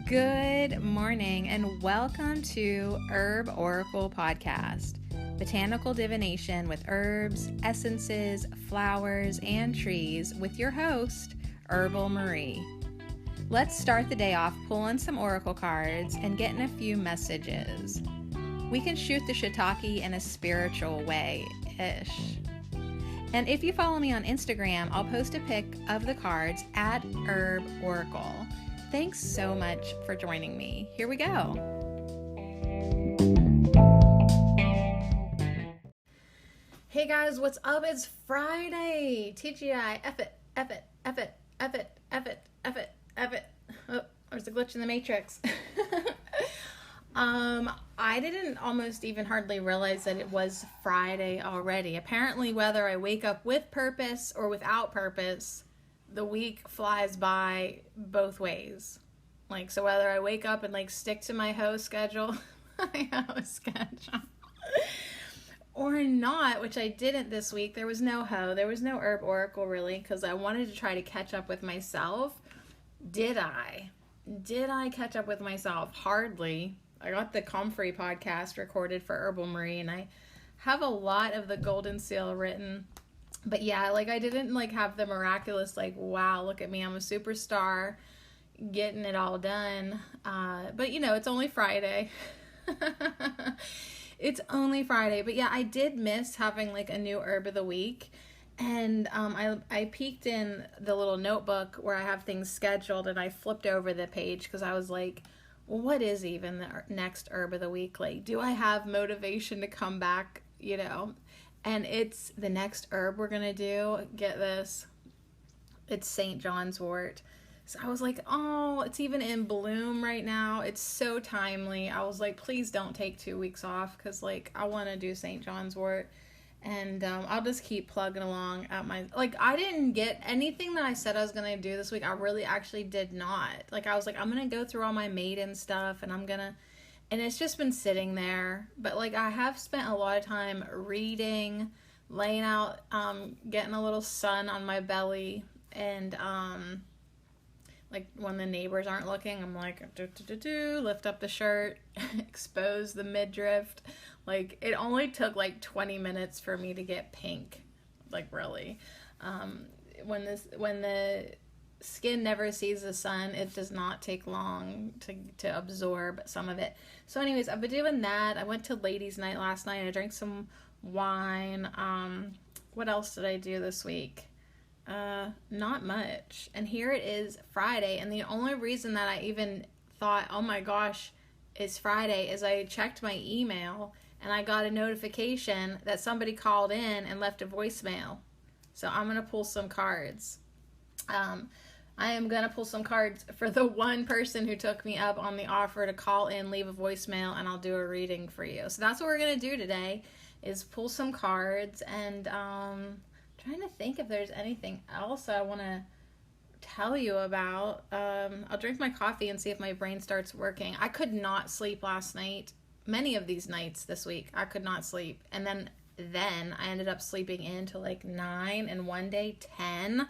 Good morning and welcome to Herb Oracle Podcast, botanical divination with herbs, essences, flowers, and trees with your host, Herbal Marie. Let's start the day off pulling some oracle cards and getting a few messages. We can shoot the shiitake in a spiritual way-ish. And if you follow me on Instagram, I'll post a pic of the cards at Herb Oracle. Thanks so much for joining me. Here we go. Hey guys, what's up? It's Friday. TGI, F it. Oh, there's a glitch in the matrix. I didn't almost even hardly realize that it was Friday already. Apparently, whether I wake up with purpose or without purpose, the week flies by both ways. So whether I wake up and stick to my schedule, or not, which I didn't this week. There was no there was no Herb Oracle really, because I wanted to try to catch up with myself. Did I catch up with myself? Hardly. I got the Comfrey podcast recorded for Herbal Marie, and I have a lot of the Golden Seal written. But yeah, I didn't have the miraculous, wow, look at me, I'm a superstar, getting it all done. But it's only Friday. It's only Friday. But yeah, I did miss having a new herb of the week. And I peeked in the little notebook where I have things scheduled, and I flipped over the page because I was like, well, what is even the next herb of the week? Do I have motivation to come back, And it's the next herb we're going to do. Get this. It's St. John's wort. So I was like, oh, it's even in bloom right now. It's so timely. I was like, please don't take 2 weeks off because, I want to do St. John's wort. And I'll just keep plugging along at my... I didn't get anything that I said I was going to do this week. I really actually did not. I was like, I'm going to go through all my maiden stuff, and I'm going to... And it's just been sitting there. But, I have spent a lot of time reading, laying out, getting a little sun on my belly. And, when the neighbors aren't looking, I'm lift up the shirt, expose the midriff. It only took, 20 minutes for me to get pink. Really. When the skin never sees the sun, it does not take long to absorb some of it. So anyways, I've been doing that. I went to ladies' night last night. I drank some wine. What else did I do this week? Not much. And here it is, Friday, and the only reason that I even thought, oh my gosh, it's Friday, is I checked my email and I got a notification that somebody called in and left a voicemail. So I'm gonna pull some cards. I am going to pull some cards for the one person who took me up on the offer to call in, leave a voicemail, and I'll do a reading for you. So that's what we're going to do today, is pull some cards, and trying to think if there's anything else I want to tell you about. I'll drink my coffee and see if my brain starts working. I could not sleep last night. Many of these nights this week, I could not sleep. And then I ended up sleeping in till 9, and one day 10.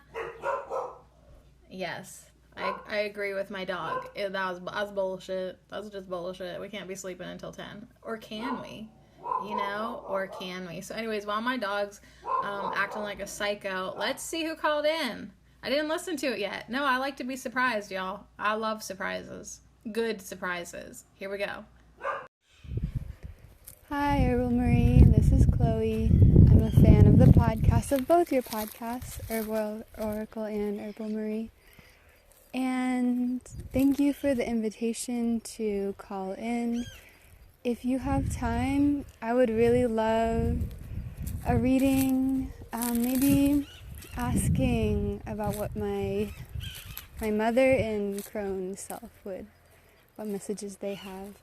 Yes, I agree with my dog. That was bullshit. That was just bullshit. We can't be sleeping until 10. Or can we? Or can we? So anyways, while my dog's acting like a psycho, let's see who called in. I didn't listen to it yet. No, I like to be surprised, y'all. I love surprises. Good surprises. Here we go. Hi, Herbal Marie. This is Chloe. I'm a fan of the podcast, of both your podcasts, Herbal Oracle and Herbal Marie. And thank you for the invitation to call in. If you have time, I would really love a reading, maybe asking about what my mother and crone self what messages they have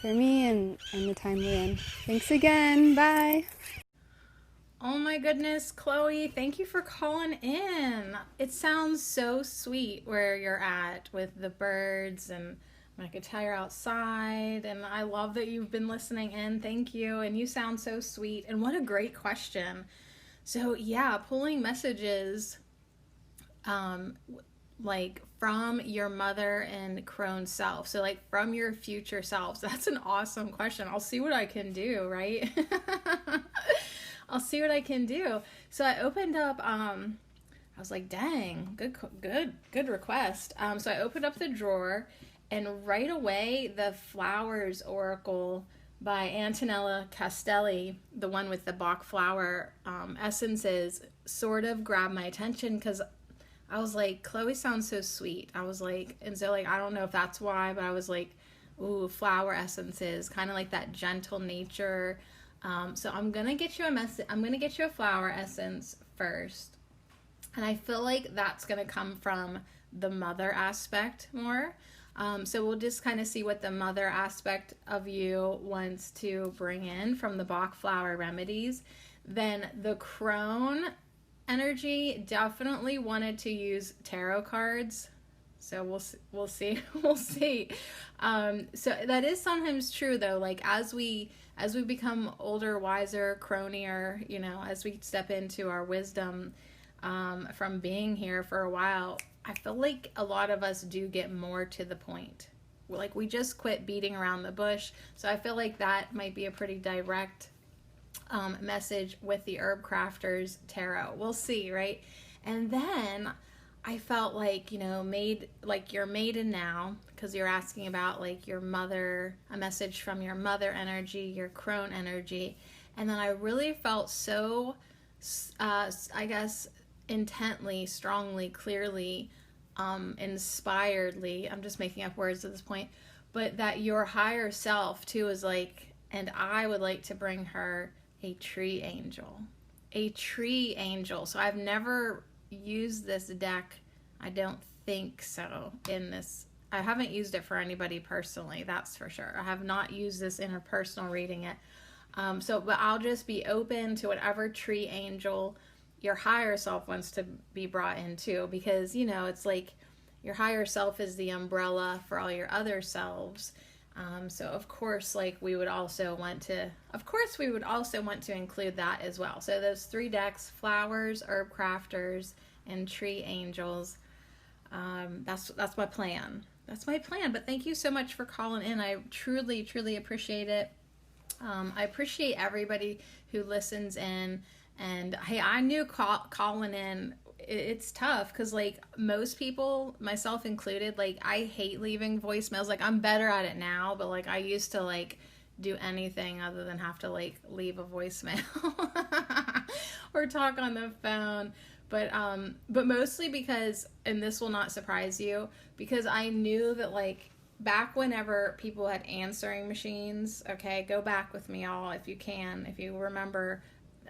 for me and the time we're in. Thanks again. Bye. Oh my goodness, Chloe, thank you for calling in. It sounds so sweet where you're at with the birds, and I could tell you're outside, and I love that you've been listening in. Thank you, and you sound so sweet, and what a great question. So yeah, pulling messages like from your mother and crone self. So like from your future selves. That's an awesome question. I'll see what I can do, right? I'll see what I can do. So I opened up, I was like, dang, good request. So I opened up the drawer, and right away, the Flowers Oracle by Antonella Castelli, the one with the Bach flower essences, sort of grabbed my attention because I was like, Chloe sounds so sweet. I was like, and so like, I don't know if that's why, but I was like, ooh, flower essences, kind of like that gentle nature. So I'm gonna get you a message. I'm gonna get you a flower essence first, and I feel like that's gonna come from the mother aspect more. So we'll just kind of see what the mother aspect of you wants to bring in from the Bach flower remedies. Then the crone energy definitely wanted to use tarot cards. So we'll see. We'll see. So that is sometimes true though. Like as we become older, wiser, cronier, you know, as we step into our wisdom from being here for a while, I feel like a lot of us do get more to the point. Like we just quit beating around the bush. So I feel like that might be a pretty direct message with the Herb Crafters Tarot. We'll see, right? And then I felt like, you know, you're maiden now, because you're asking about like your mother, a message from your mother energy, your crone energy. And then I really felt so, I guess, intently, strongly, clearly, inspiredly, I'm just making up words at this point, but that your higher self too is like, and I would like to bring her a tree angel. A tree angel. So I've never used this deck. I don't think so in this. I haven't used it for anybody personally, that's for sure. I have not used this in a personal reading yet. But I'll just be open to whatever tree angel your higher self wants to be brought into, because, you know, it's like your higher self is the umbrella for all your other selves. So of course, like we would also want to include that as well. So those 3 decks, flowers, herb crafters, and tree angels. That's my plan. That's my plan. But thank you so much for calling in. I truly, truly appreciate it. I appreciate everybody who listens in. And hey, I knew calling in, it's tough because like most people, myself included, like I hate leaving voicemails. Like I'm better at it now, but like I used to like do anything other than have to like leave a voicemail or talk on the phone. But mostly because, and this will not surprise you, because I knew that like back whenever people had answering machines, okay, go back with me all if you can, if you remember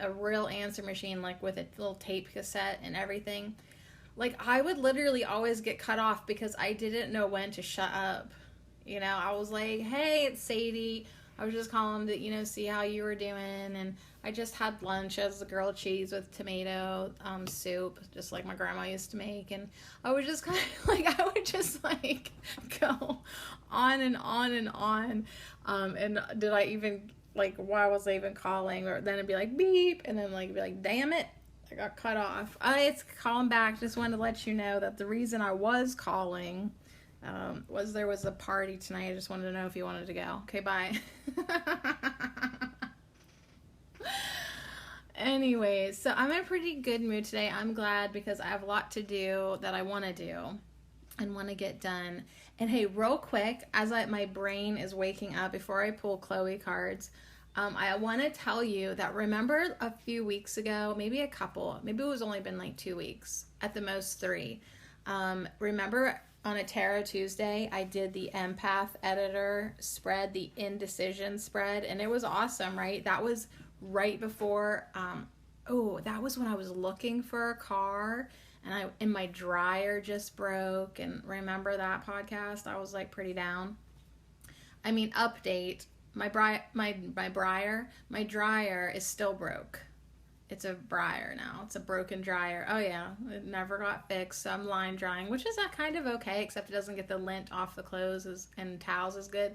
a real answer machine, like with a little tape cassette and everything, like I would literally always get cut off because I didn't know when to shut up. You know, I was like, hey, it's Sadie. I was just calling to, you know, see how you were doing. And I just had lunch as a grilled cheese with tomato soup, just like my grandma used to make. And I was just kind of like, I would just like go on and on and on. And did I even, like, why was I even calling? Or then it'd be like, beep. And then like, be like, damn it, I got cut off. It's calling back. Just wanted to let you know that the reason I was calling was there was a party tonight. I just wanted to know if you wanted to go. Okay, bye. Anyways, so I'm in a pretty good mood today. I'm glad because I have a lot to do that I want to do and want to get done. And hey, real quick, as my brain is waking up, before I pull Chloe cards, I want to tell you that remember a few weeks ago, maybe it was only been like 2 weeks, at the most 3. Remember on a Tarot Tuesday, I did the empath editor spread, the indecision spread, and it was awesome, right? That was right before, that was when I was looking for a car, and my dryer just broke. And remember that podcast? I was like pretty down. I mean, update, my dryer is still broke. It's a Briar now. It's a broken dryer. Oh yeah, it never got fixed. So I'm line drying, which is kind of okay, except it doesn't get the lint off the clothes and towels as good.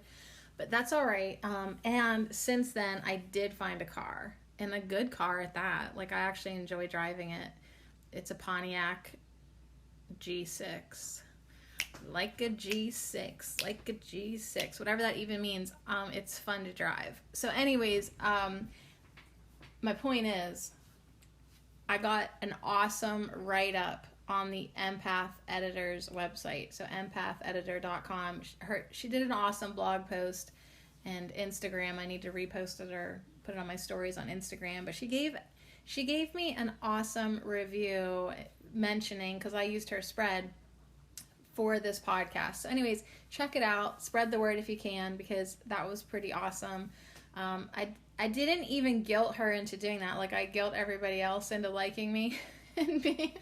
But that's all right. And since then, I did find a car, and a good car at that. Like I actually enjoy driving it. It's a Pontiac G6. Like a G6. Like a G6. Whatever that even means. It's fun to drive. So anyways, my point is, I got an awesome write-up on the Empath Editor's website. So empatheditor.com. She did an awesome blog post, and Instagram. I need to repost it or put it on my stories on Instagram. But she gave me an awesome review mentioning, because I used her spread for this podcast. So anyways, check it out. Spread the word if you can, because that was pretty awesome. I didn't even guilt her into doing that. Like, I guilt everybody else into liking me and being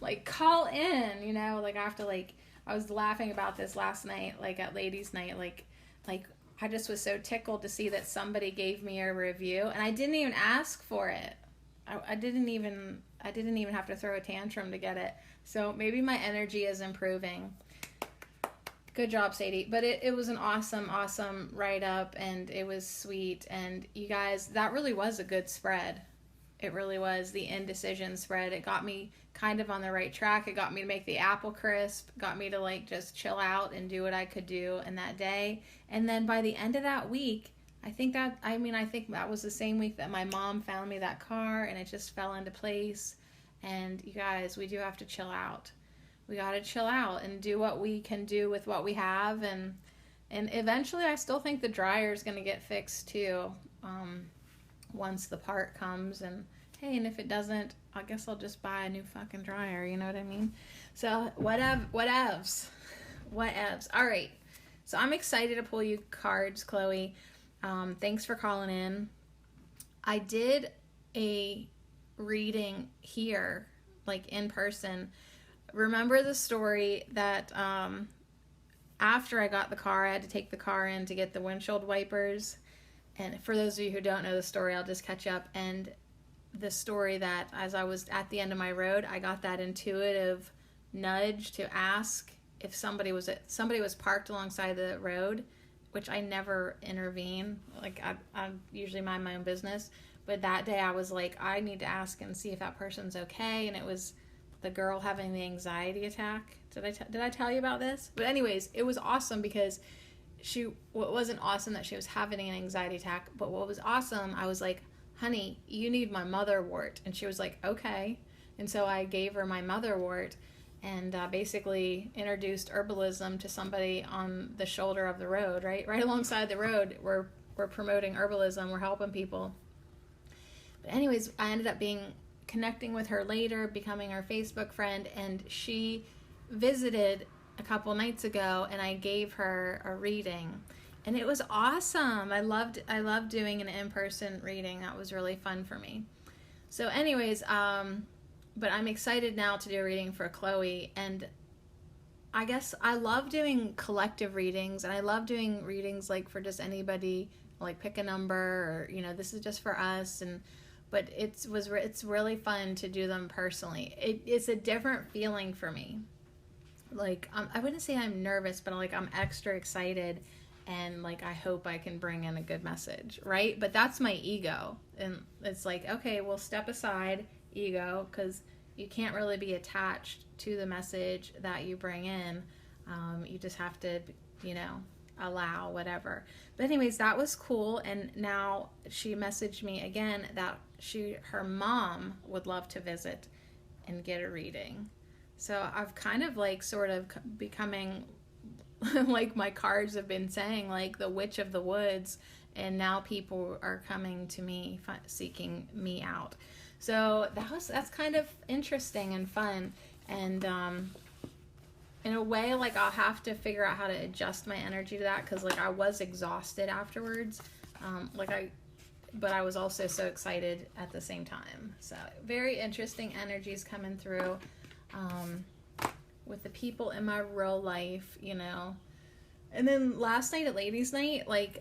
like, call in, you know, like, I was laughing about this last night, like at ladies' night, like I just was so tickled to see that somebody gave me a review, and I didn't even ask for it. I didn't even have to throw a tantrum to get it. So maybe my energy is improving. Good job, Sadie. But it was an awesome write-up, and it was sweet. And you guys, that really was a good spread. It really was. The indecision spread. It got me kind of on the right track. It got me to make the apple crisp. Got me to like just chill out and do what I could do in that day. And then by the end of that week, I think that was the same week that my mom found me that car, and it just fell into place. And you guys, we do have to chill out. We got to chill out and do what we can do with what we have. And eventually, I still think the dryer is going to get fixed too, once the part comes. And hey, and if it doesn't, I guess I'll just buy a new fucking dryer. You know what I mean? So whatevs. All right. So I'm excited to pull you cards, Chloe. Thanks for calling in. I did a reading here, like in person. Remember the story that after I got the car, I had to take the car in to get the windshield wipers. And for those of you who don't know the story, I'll just catch up. And the story that as I was at the end of my road, I got that intuitive nudge to ask if somebody was parked alongside the road, which I never intervene. Like, I usually mind my own business. But that day I was like, I need to ask and see if that person's okay. And it was the girl having the anxiety attack. Did I tell you about this? But anyways, it was awesome because it wasn't awesome that she was having an anxiety attack. But what was awesome, I was like, honey, you need my motherwort. And she was like, okay. And so I gave her my motherwort and basically introduced herbalism to somebody on the shoulder of the road, right alongside the road. We're promoting herbalism. We're helping people. But anyways, I ended up connecting with her later, becoming her Facebook friend, and she visited a couple nights ago, and I gave her a reading, and it was awesome. I loved doing an in-person reading. That was really fun for me. So anyways, but I'm excited now to do a reading for Chloe, and I guess I love doing collective readings, and I love doing readings like for just anybody, like pick a number, or this is just for us. But it's really fun to do them personally. It's a different feeling for me. Like, I wouldn't say I'm nervous, but like I'm extra excited, and like I hope I can bring in a good message, right? But that's my ego, and it's like, okay, we'll step aside, ego, because you can't really be attached to the message that you bring in. You just have to, allow whatever. But anyways, that was cool. And now she messaged me again that her mom would love to visit and get a reading. So I've kind of like sort of becoming like my cards have been saying, like the witch of the woods, and now people are coming to me seeking me out. So that's kind of interesting and fun. And in a way, like I'll have to figure out how to adjust my energy to that, because like I was exhausted afterwards, but I was also so excited at the same time. So very interesting energies coming through with the people in my real life, And then last night at ladies' night, like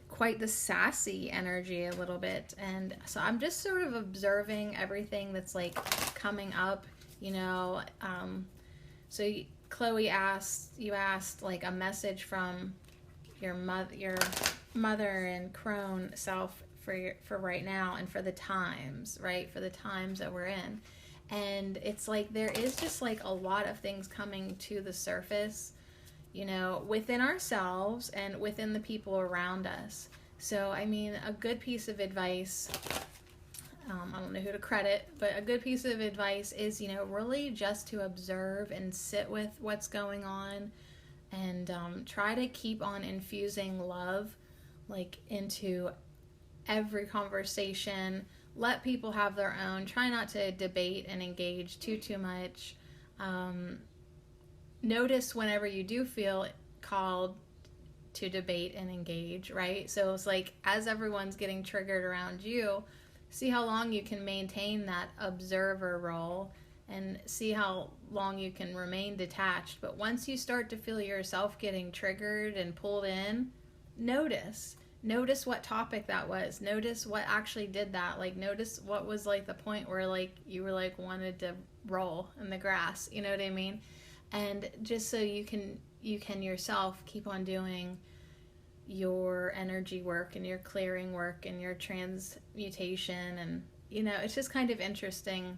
quite the sassy energy a little bit, and so I'm just sort of observing everything that's like coming up, So Chloe you asked like a message from your mother and crone self for right now, and for the times, right? For the times that we're in. And it's like there is just like a lot of things coming to the surface, you know, within ourselves and within the people around us. So, I mean, a good piece of advice, I don't know who to credit, but a good piece of advice is, you know, really just to observe and sit with what's going on, and try to keep on infusing love, like, into every conversation. Let people have their own. Try not to debate and engage too much. Notice whenever you do feel called to debate and engage, right? So it's like, as everyone's getting triggered around you, see how long you can maintain that observer role and see how long you can remain detached. But once you start to feel yourself getting triggered and pulled in, notice what topic that was. Notice what actually did that. Like, notice what was like the point where like you were like wanted to roll in the grass, you know what I mean? And just so you can yourself keep on doing your energy work and your clearing work and your transmutation. And, you know, it's just kind of interesting,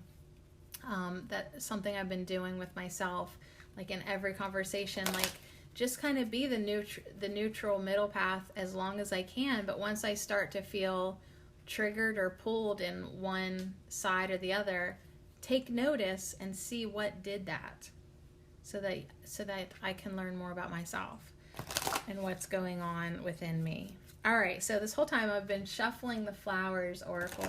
that something I've been doing with myself, like in every conversation, like just kind of be the neutral middle path as long as I can. But once I start to feel triggered or pulled in one side or the other, take notice and see what did that, so that I can learn more about myself and what's going on within me. All right, so this whole time I've been shuffling the flowers oracle.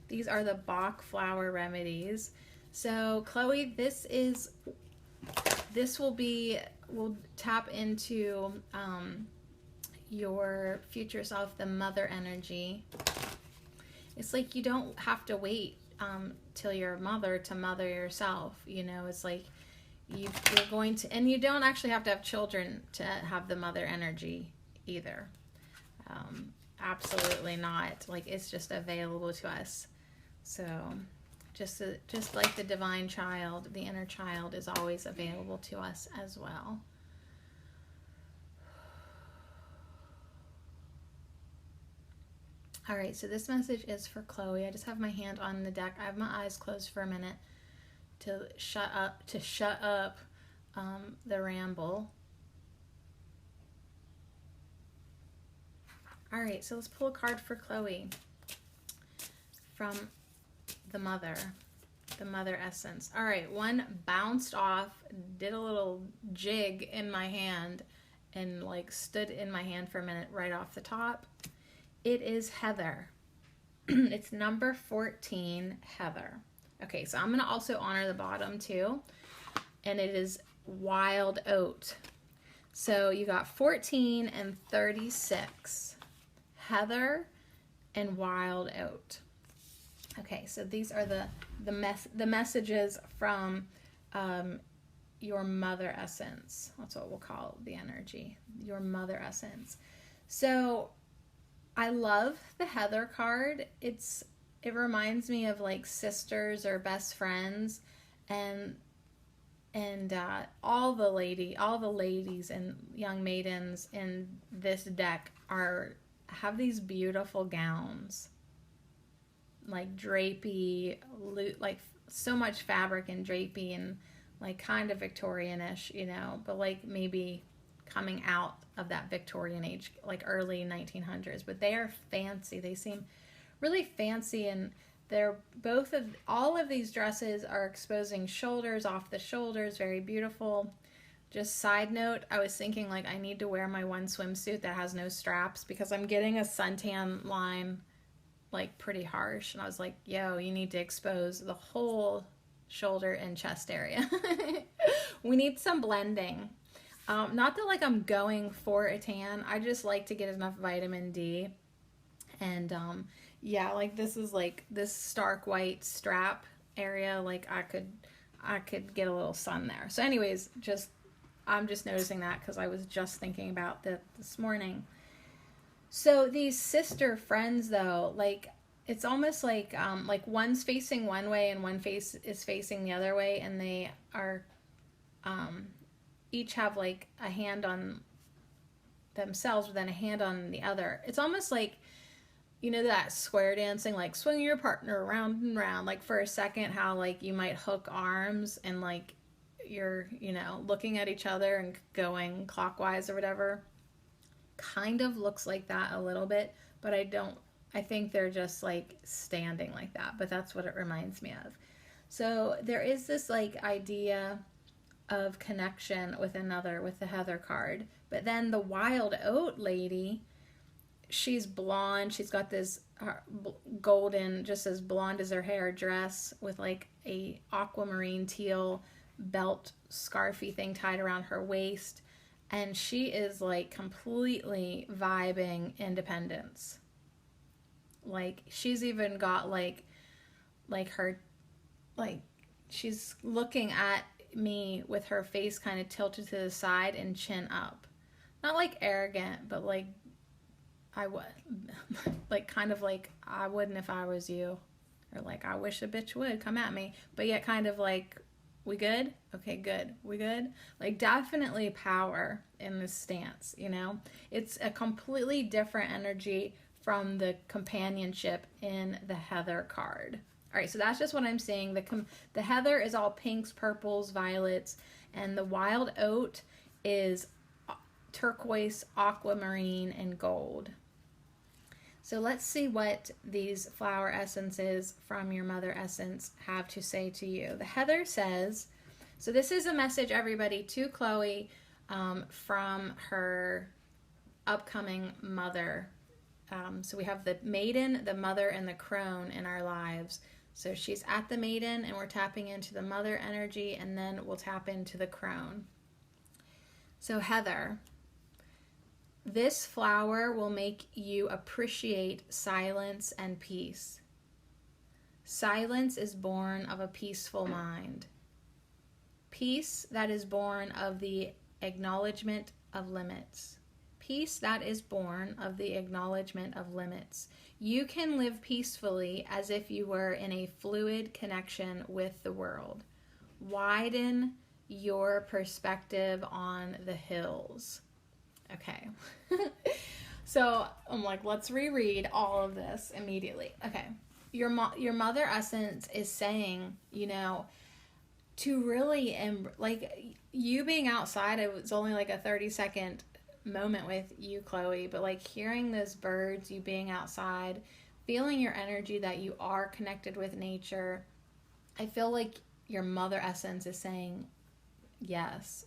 These are the Bach flower remedies. So Chloe, we'll tap into your future self, the mother energy. It's like you don't have to wait till you're a mother to mother yourself. You know, it's like you're going to, and you don't actually have to have children to have the mother energy either. Absolutely not. Like, it's just available to us. So just like the divine child, the inner child is always available to us as well. All right, so this message is for Chloe. I just have my hand on the deck. I have my eyes closed for a minute to shut up the ramble. All right, so let's pull a card for Chloe from the mother essence. All right, one bounced off, did a little jig in my hand, and like stood in my hand for a minute right off the top. It is Heather. It's number 14, Heather. Okay, so I'm going to also honor the bottom too, and it is wild oat. So you got 14 and 36, Heather and wild oat. Okay, so these are the messages from your mother essence. That's what we'll call the energy, your mother essence. So I love the Heather card. It reminds me of like sisters or best friends, and all the ladies and young maidens in this deck have these beautiful gowns, like drapey, like so much fabric and drapey, and like kind of Victorian-ish, you know, but like maybe coming out of that Victorian age, like early 1900s. But they are fancy. They seem really fancy, and all of these dresses are exposing shoulders, off the shoulders, very beautiful. Just side note, I was thinking like I need to wear my one swimsuit that has no straps because I'm getting a suntan line like pretty harsh, and I was like, yo, you need to expose the whole shoulder and chest area. We need some blending. Not that like I'm going for a tan, I just like to get enough vitamin D. And yeah, like this is like this stark white strap area, like I could get a little sun there. So anyways, I'm just noticing that because I was just thinking about that this morning. So these sister friends though, like it's almost like one's facing one way and one face is facing the other way, and they are each have like a hand on themselves but then a hand on the other. It's almost like, you know that square dancing, like swing your partner around and round, like for a second, how like you might hook arms and like you're, looking at each other and going clockwise or whatever. Kind of looks like that a little bit, but I think they're just like standing like that, but that's what it reminds me of. So there is this like idea of connection with another with the Heather card. But then the Wild Oat lady, she's blonde. She's got this golden, just as blonde as her hair, dress with like a aquamarine teal belt scarfy thing tied around her waist. And she is like completely vibing independence. Like she's even got like her, like she's looking at me with her face kind of tilted to the side and chin up. Not like arrogant, but like I would, like kind of like I wouldn't if I was you, or like I wish a bitch would come at me, but yet kind of like, we good? Okay, good. We good? Like definitely power in this stance, It's a completely different energy from the companionship in the Heather card. All right, so that's just what I'm saying. The Heather is all pinks, purples, violets, and the Wild Oat is turquoise, aquamarine, and gold. So let's see what these flower essences from your mother essence have to say to you. The Heather says, so this is a message, everybody, to Chloe from her upcoming mother. So we have the Maiden, the Mother, and the Crone in our lives. So she's at the Maiden, and we're tapping into the Mother energy, and then we'll tap into the Crone. So Heather, this flower will make you appreciate silence and peace. Silence is born of a peaceful mind. Peace that is born of the acknowledgement of limits. Peace that is born of the acknowledgement of limits. You can live peacefully as if you were in a fluid connection with the world. Widen your perspective on the hills. Okay. So I'm like, let's reread all of this immediately. Okay. Your mother essence is saying, to really, like you being outside, it was only like a 30-second moment with you, Chloe, but like hearing those birds, you being outside, feeling your energy that you are connected with nature. I feel like your mother essence is saying, yes,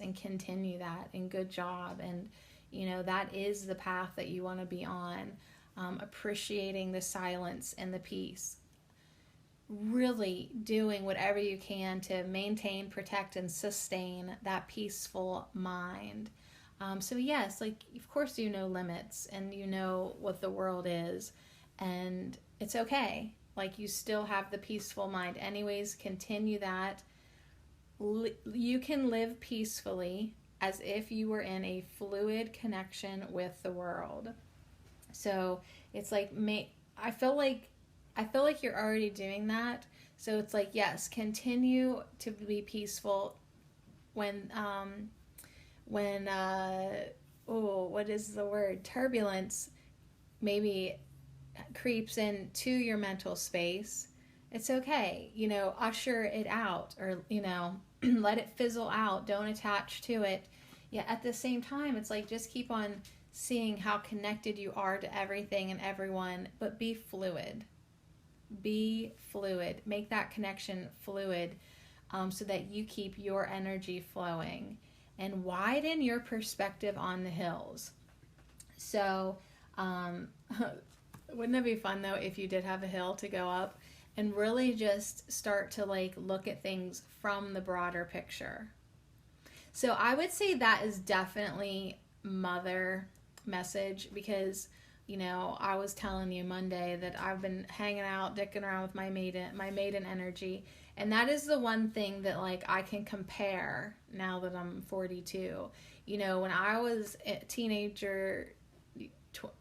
and continue that, and good job. And, that is the path that you want to be on, appreciating the silence and the peace. Really doing whatever you can to maintain, protect, and sustain that peaceful mind. So yes, like, of course you know limits, and you know what the world is, and it's okay. Like, you still have the peaceful mind. Anyways, continue that. You can live peacefully as if you were in a fluid connection with the world. So it's like, I feel like you're already doing that. So it's like, yes, continue to be peaceful when what is the word? Turbulence maybe creeps into your mental space. It's okay, usher it out, or, let it fizzle out. Don't attach to it. Yeah, at the same time, it's like, just keep on seeing how connected you are to everything and everyone, but be fluid. Be fluid. Make that connection fluid, so that you keep your energy flowing, and widen your perspective on the hills. So, wouldn't it be fun though if you did have a hill to go up and really just start to like look at things from the broader picture? So I would say that is definitely mother message, because I was telling you Monday that I've been hanging out, dicking around with my maiden energy, and that is the one thing that like I can compare now that I'm 42. When I was a teenager,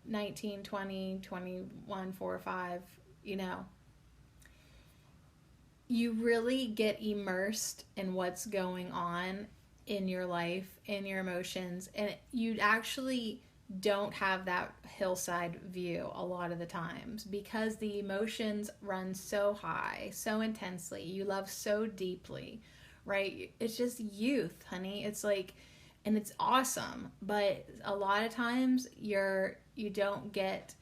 19, 20, 21, 4 or 5, you really get immersed in what's going on in your life, in your emotions, and you'd actually don't have that hillside view a lot of the times, because the emotions run so high, so intensely. You love so deeply, right? It's just youth, honey. It's like, and it's awesome, but a lot of times you don't get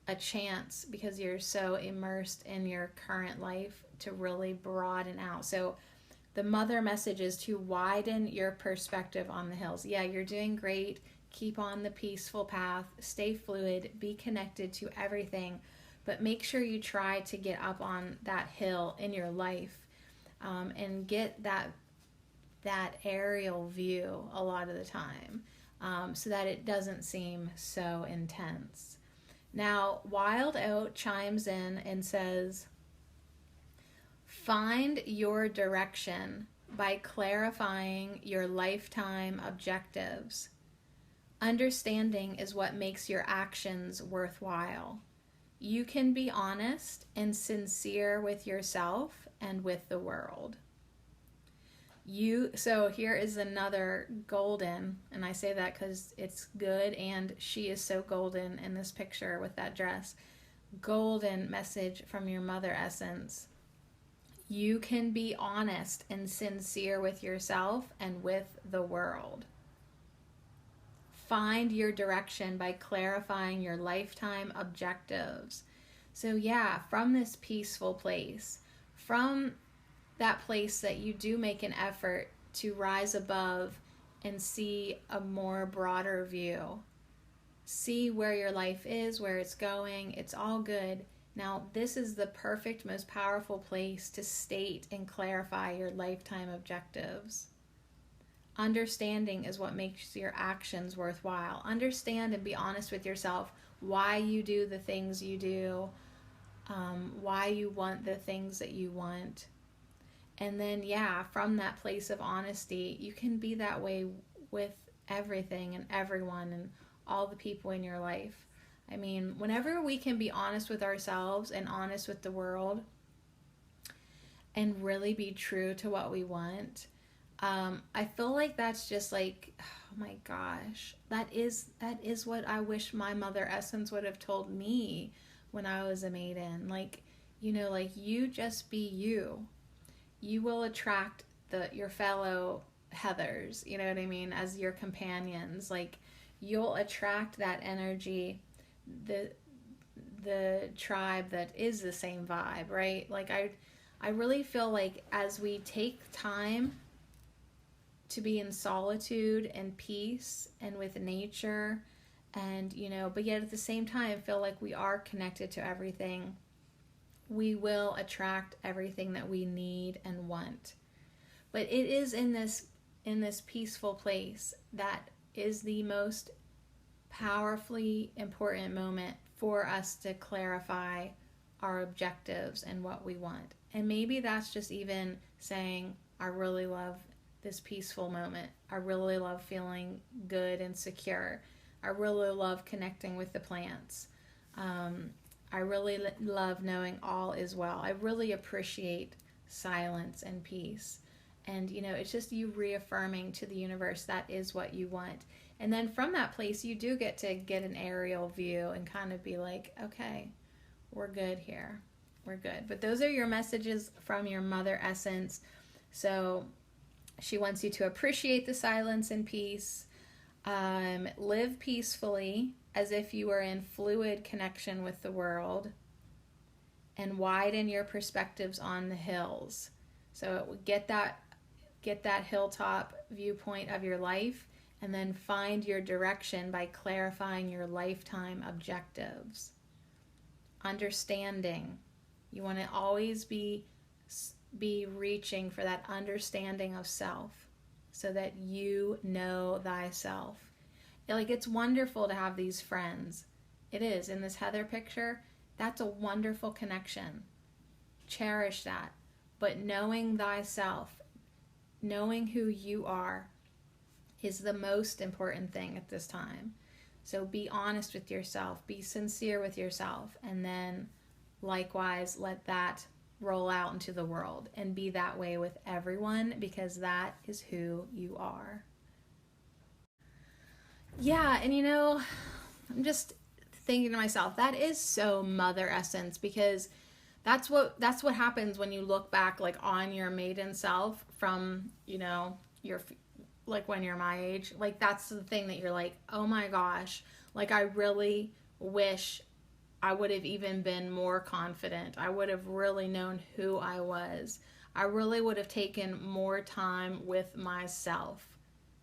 a chance because you're so immersed in your current life to really broaden out. So the mother message is to widen your perspective on the hills. Yeah, you're doing great. Keep on the peaceful path. Stay fluid. Be connected to everything. But make sure you try to get up on that hill in your life, and get that aerial view a lot of the time, so that it doesn't seem so intense. Now, Wild Oat chimes in and says, find your direction by clarifying your lifetime objectives. Understanding is what makes your actions worthwhile. You can be honest and sincere with yourself and with the world. So here is another golden, and I say that because it's good, and she is so golden in this picture with that dress. Golden message from your mother essence. You can be honest and sincere with yourself and with the world. Find your direction by clarifying your lifetime objectives. So yeah, from this peaceful place, from that place that you do make an effort to rise above and see a more broader view. See where your life is, where it's going. It's all good. Now, this is the perfect, most powerful place to state and clarify your lifetime objectives. Understanding is what makes your actions worthwhile. Understand and be honest with yourself why you do the things you do, why you want the things that you want. And then, yeah, from that place of honesty, you can be that way with everything and everyone and all the people in your life. I mean, whenever we can be honest with ourselves and honest with the world and really be true to what we want, I feel like that's just like, oh my gosh, that is what I wish my mother essence would have told me when I was a maiden. Like, like, you just be you. You will attract your fellow Heathers, you know what I mean, as your companions. Like, you'll attract that energy, the tribe that is the same vibe, right? Like, I really feel like as we take time to be in solitude and peace and with nature, and but yet at the same time feel like we are connected to everything, we will attract everything that we need and want. But it is in this peaceful place that is the most powerfully important moment for us to clarify our objectives and what we want. And maybe that's just even saying, I really love this peaceful moment. I really love feeling good and secure. I really love connecting with the plants. I really love knowing all is well. I really appreciate silence and peace. And, it's just you reaffirming to the universe that is what you want. And then from that place, you do get to get an aerial view and kind of be like, okay, we're good here. We're good. But those are your messages from your mother essence. So she wants you to appreciate the silence and peace. Live peacefully as if you are in fluid connection with the world, and widen your perspectives on the hills. So get that hilltop viewpoint of your life, and then find your direction by clarifying your lifetime objectives. Understanding. You want to always be reaching for that understanding of self, so that you know thyself. Like, it's wonderful to have these friends. It is. In this Heather picture, that's a wonderful connection. Cherish that. But knowing thyself, knowing who you are, is the most important thing at this time. So be honest with yourself, be sincere with yourself, and then likewise let that roll out into the world and be that way with everyone, because that is who you are. Yeah, and I'm just thinking to myself, that is so mother essence, because that's what happens when you look back like on your maiden self from, your like when you're my age. Like that's the thing that you're like, "Oh my gosh, like I really wish I would have even been more confident. I would have really known who I was. I really would have taken more time with myself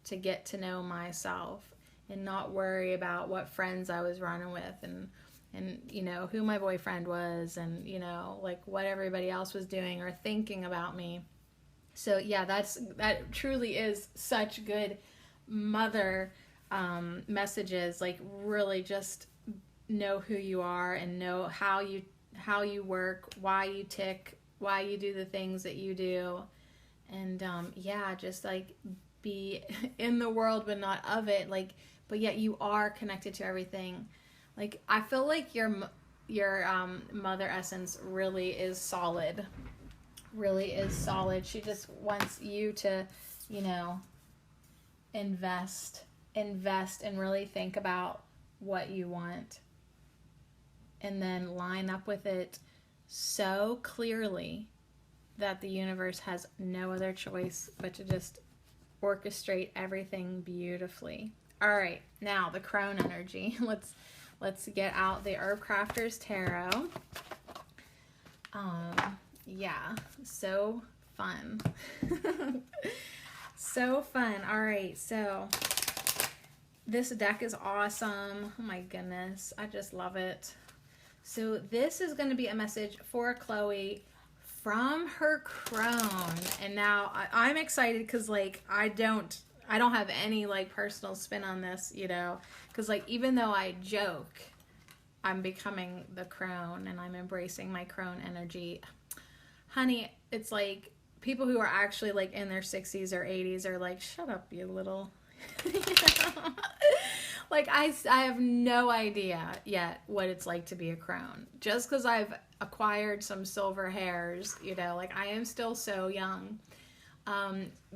to get to know myself and not worry about what friends I was running with and who my boyfriend was and like what everybody else was doing or thinking about me." So yeah, that truly is such good mother messages. Like really just know who you are and know how you work, why you tick, why you do the things that you do, and yeah, just like be in the world but not of it. Like, but yet you are connected to everything. Like I feel like your mother essence really is solid. Really is solid. She just wants you to, invest and really think about what you want and then line up with it so clearly that the universe has no other choice but to just orchestrate everything beautifully. All right, now the crone energy. Let's get out the Herb Crafters Tarot. Yeah, so fun. So fun. All right, so this deck is awesome. Oh my goodness, I just love it. So this is going to be a message for Chloe from her crone. And now I'm excited because like I don't have any like personal spin on this, because like even though I joke, I'm becoming the crone and I'm embracing my crone energy. Honey, it's like people who are actually like in their 60s or 80s are like, shut up, you little. Like I have no idea yet what it's like to be a crone. Just because I've acquired some silver hairs, like I am still so young.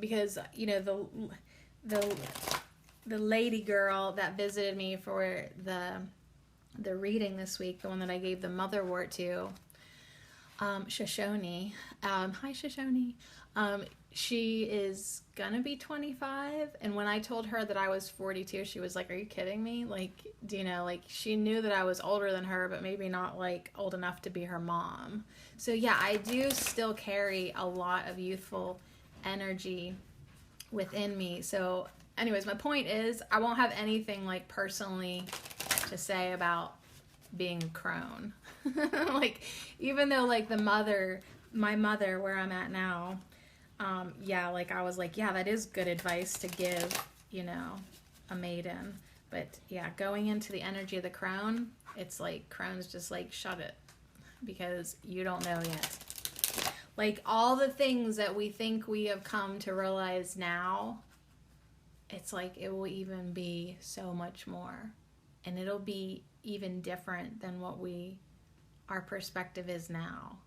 Because the lady girl that visited me for the reading this week, the one that I gave the motherwort to, Shoshone. Hi, Shoshone. She is gonna be 25, and when I told her that I was 42, she was like, "Are you kidding me?" Like, like she knew that I was older than her, but maybe not like old enough to be her mom. So yeah, I do still carry a lot of youthful energy within me. So anyways, my point is I won't have anything like personally to say about being a crone. Like even though like my mother where I'm at now, yeah, like I was like, yeah, that is good advice to give, a maiden. But yeah, going into the energy of the crone, it's like crone's just like, shut it, because you don't know yet. Like all the things that we think we have come to realize now, it's like it will even be so much more. And it'll be even different than what our perspective is now.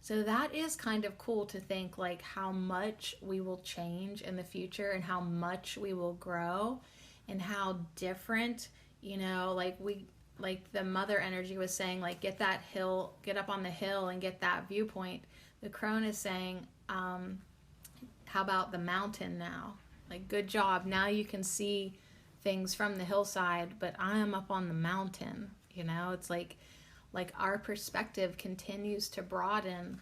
So that is kind of cool to think like how much we will change in the future and how much we will grow and how different, like the mother energy was saying, like get up on the hill and get that viewpoint. The crone is saying, how about the mountain now? Like, good job. Now you can see things from the hillside, but I am up on the mountain. It's like our perspective continues to broaden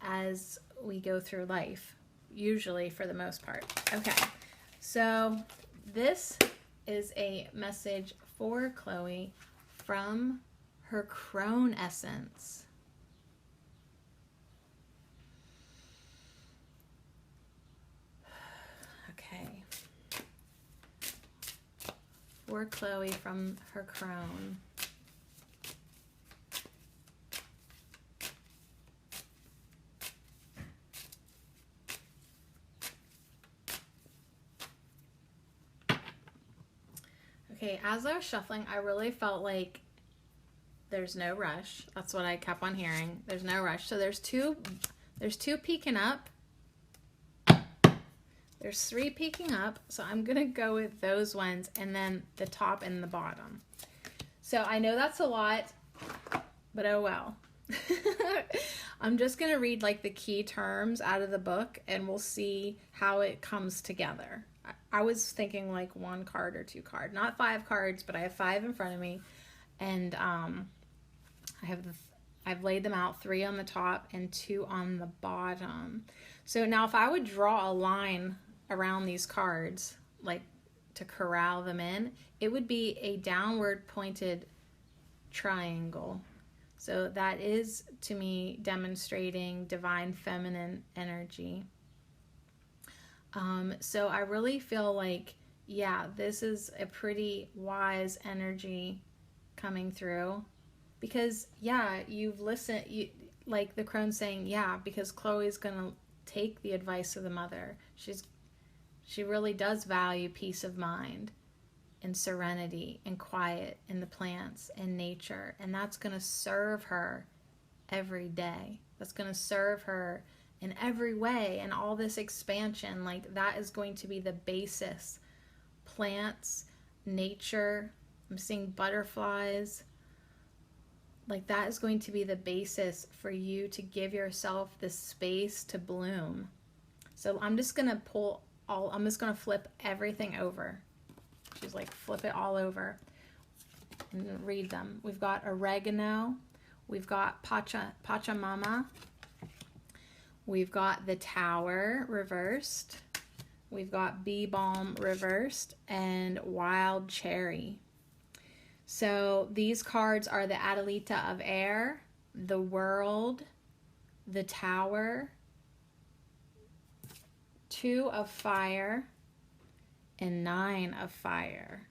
as we go through life, usually for the most part. Okay, so this is a message for Chloe from her crone essence. Okay. For Chloe from her crone. Okay, as I was shuffling, I really felt like there's no rush. That's what I kept on hearing. There's no rush. So there's two peeking up. There's 3 peeking up, so I'm going to go with those ones, and then the top and the bottom. So I know that's a lot, but oh well. I'm just going to read like the key terms out of the book, and we'll see how it comes together. I was thinking like 1 card or 2 card, not 5 cards, but I have 5 in front of me, and I've laid them out, 3 on the top and 2 on the bottom. So now if I would draw a line around these cards, like to corral them in, it would be a downward pointed triangle. So that is, to me, demonstrating divine feminine energy. So I really feel like, yeah, this is a pretty wise energy coming through. Because, yeah, you've listened, like the crone saying, yeah, because Chloe's going to take the advice of the mother. She really does value peace of mind and serenity and quiet in the plants and nature. And that's going to serve her every day. That's going to serve her in every way. And all this expansion, like that is going to be the basis. Plants, nature, I'm seeing butterflies. Like that is going to be the basis for you to give yourself the space to bloom. So I'm just going to I'm just going to flip everything over. She's like, flip it all over and read them. We've got oregano. We've got Pachamama. We've got the Tower reversed. We've got Bee Balm reversed and Wild Cherry. So these cards are the Adelita of Air, the World, the Tower, 2 of Fire, and 9 of Fire.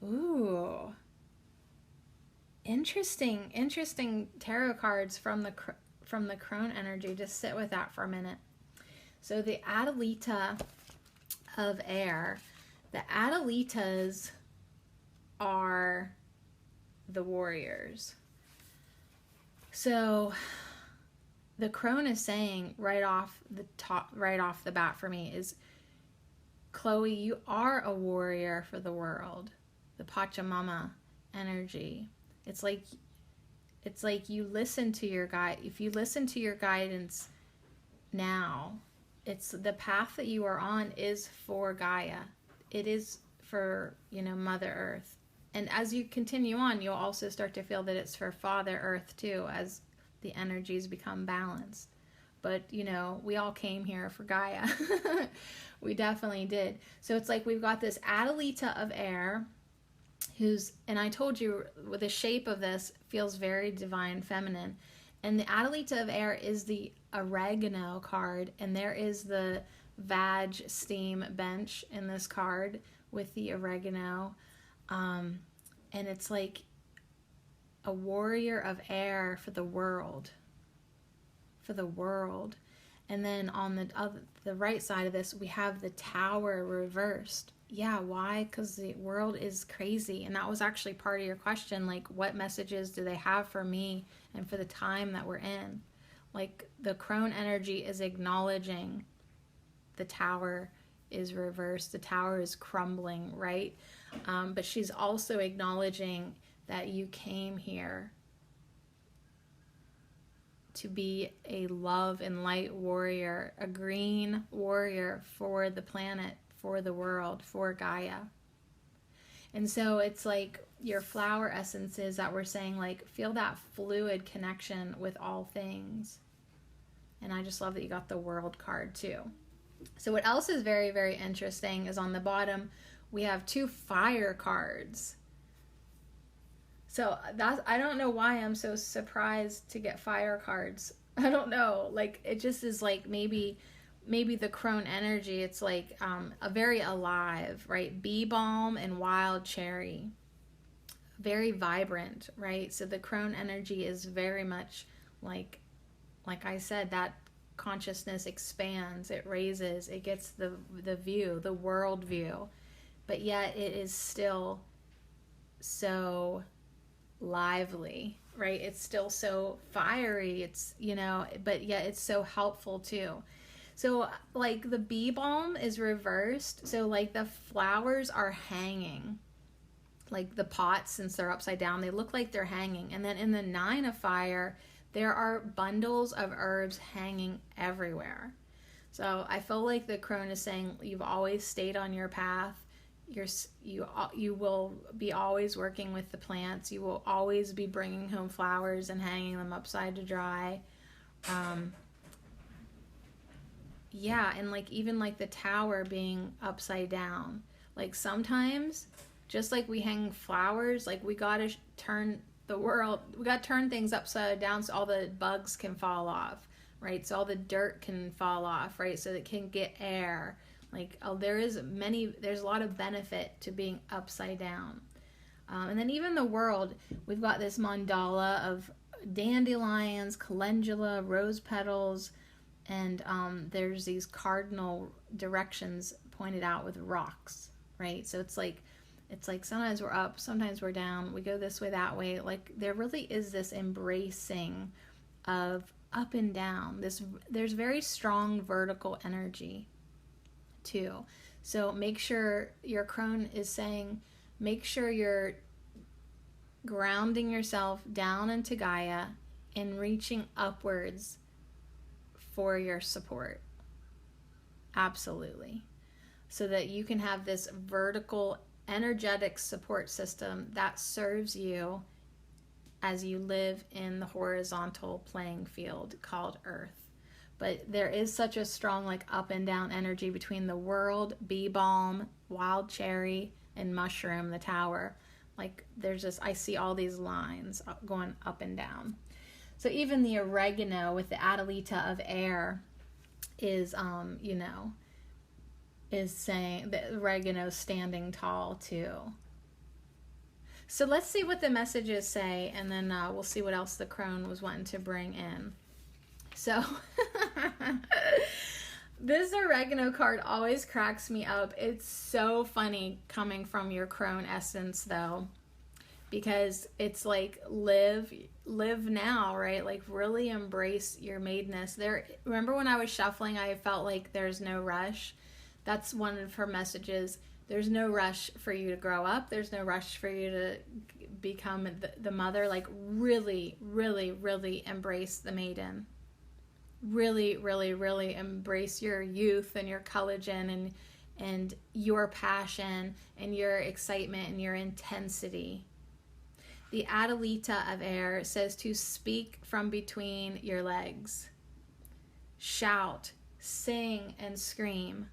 Ooh. Interesting tarot cards from the crone energy. Just sit with that for a minute. So the Adelita of Air, the Adelitas are the warriors. So the crone is saying right off the bat for me is, Chloe, you are a warrior for the world. The Pachamama energy. It's like you listen to your guide. If you listen to your guidance now, it's the path that you are on is for Gaia. It is for, Mother Earth. And as you continue on, you'll also start to feel that it's for Father Earth too, as the energies become balanced. But, we all came here for Gaia. We definitely did. So it's like we've got this Adelita of Air, and I told you, with the shape of this feels very divine feminine. And the Adelita of Air is the oregano card, and there is the Vag Steam bench in this card with the oregano. And it's like a warrior of air for the world. And then on the right side of this, we have the Tower reversed. Yeah, why? Because the world is crazy. And that was actually part of your question, like, what messages do they have for me and for the time that we're in? Like, the crone energy is acknowledging the Tower is reversed. The Tower is crumbling, right? But she's also acknowledging that you came here to be a love and light warrior, a green warrior for the planet, for the world, for Gaia. And so it's like your flower essences that we're saying, like, feel that fluid connection with all things. And I just love that you got the World card too. So what else is very, very interesting is on the bottom, we have 2 fire cards. So I don't know why I'm so surprised to get fire cards. I don't know. Like, it just is like maybe the crone energy, it's like a very alive, right? Bee Balm and Wild Cherry. Very vibrant, right? So the crone energy is very much like I said, that consciousness expands, it raises, it gets the view, the world view. But yet it is still so lively, right? It's still so fiery, it's, but yet it's so helpful too. So like the bee balm is reversed. So like the flowers are hanging. Like the pots, since they're upside down, they look like they're hanging. And then in the 9 of fire, there are bundles of herbs hanging everywhere. So I feel like the crone is saying you've always stayed on your path. You will be always working with the plants. You will always be bringing home flowers and hanging them upside to dry. Yeah, and like even like the tower being upside down. Like sometimes, just like we hang flowers, like we gotta turn things upside down so all the bugs can fall off, right? So all the dirt can fall off, right? So that it can get air. Like, there's a lot of benefit to being upside down. And then even the world, we've got this mandala of dandelions, calendula, rose petals, and there's these cardinal directions pointed out with rocks, right? So it's like sometimes we're up, sometimes we're down, we go this way, that way. Like there really is this embracing of up and down. There's very strong vertical energy too. So make sure your crone is saying, make sure you're grounding yourself down into Gaia and reaching upwards for your support. Absolutely. So that you can have this vertical energetic support system that serves you as you live in the horizontal playing field called Earth. But there is such a strong like up and down energy between the world, bee balm, wild cherry, and mushroom, the tower. Like there's just, I see all these lines going up and down. So even the oregano with the Adelita of air is, is saying that oregano standing tall too. So let's see what the messages say, and then we'll see what else the crone was wanting to bring in. So this oregano card always cracks me up. It's so funny coming from your crone essence though, because it's like live now, right? Like really embrace your maidenness. Remember when I was shuffling, I felt like there's no rush. That's one of her messages. There's no rush for you to grow up. There's no rush for you to become the mother. Like really, really, really embrace the maiden. Really, really, really embrace your youth and your collagen and your passion and your excitement and your intensity. The Adelita of air says to speak from between your legs. Shout, sing, and scream.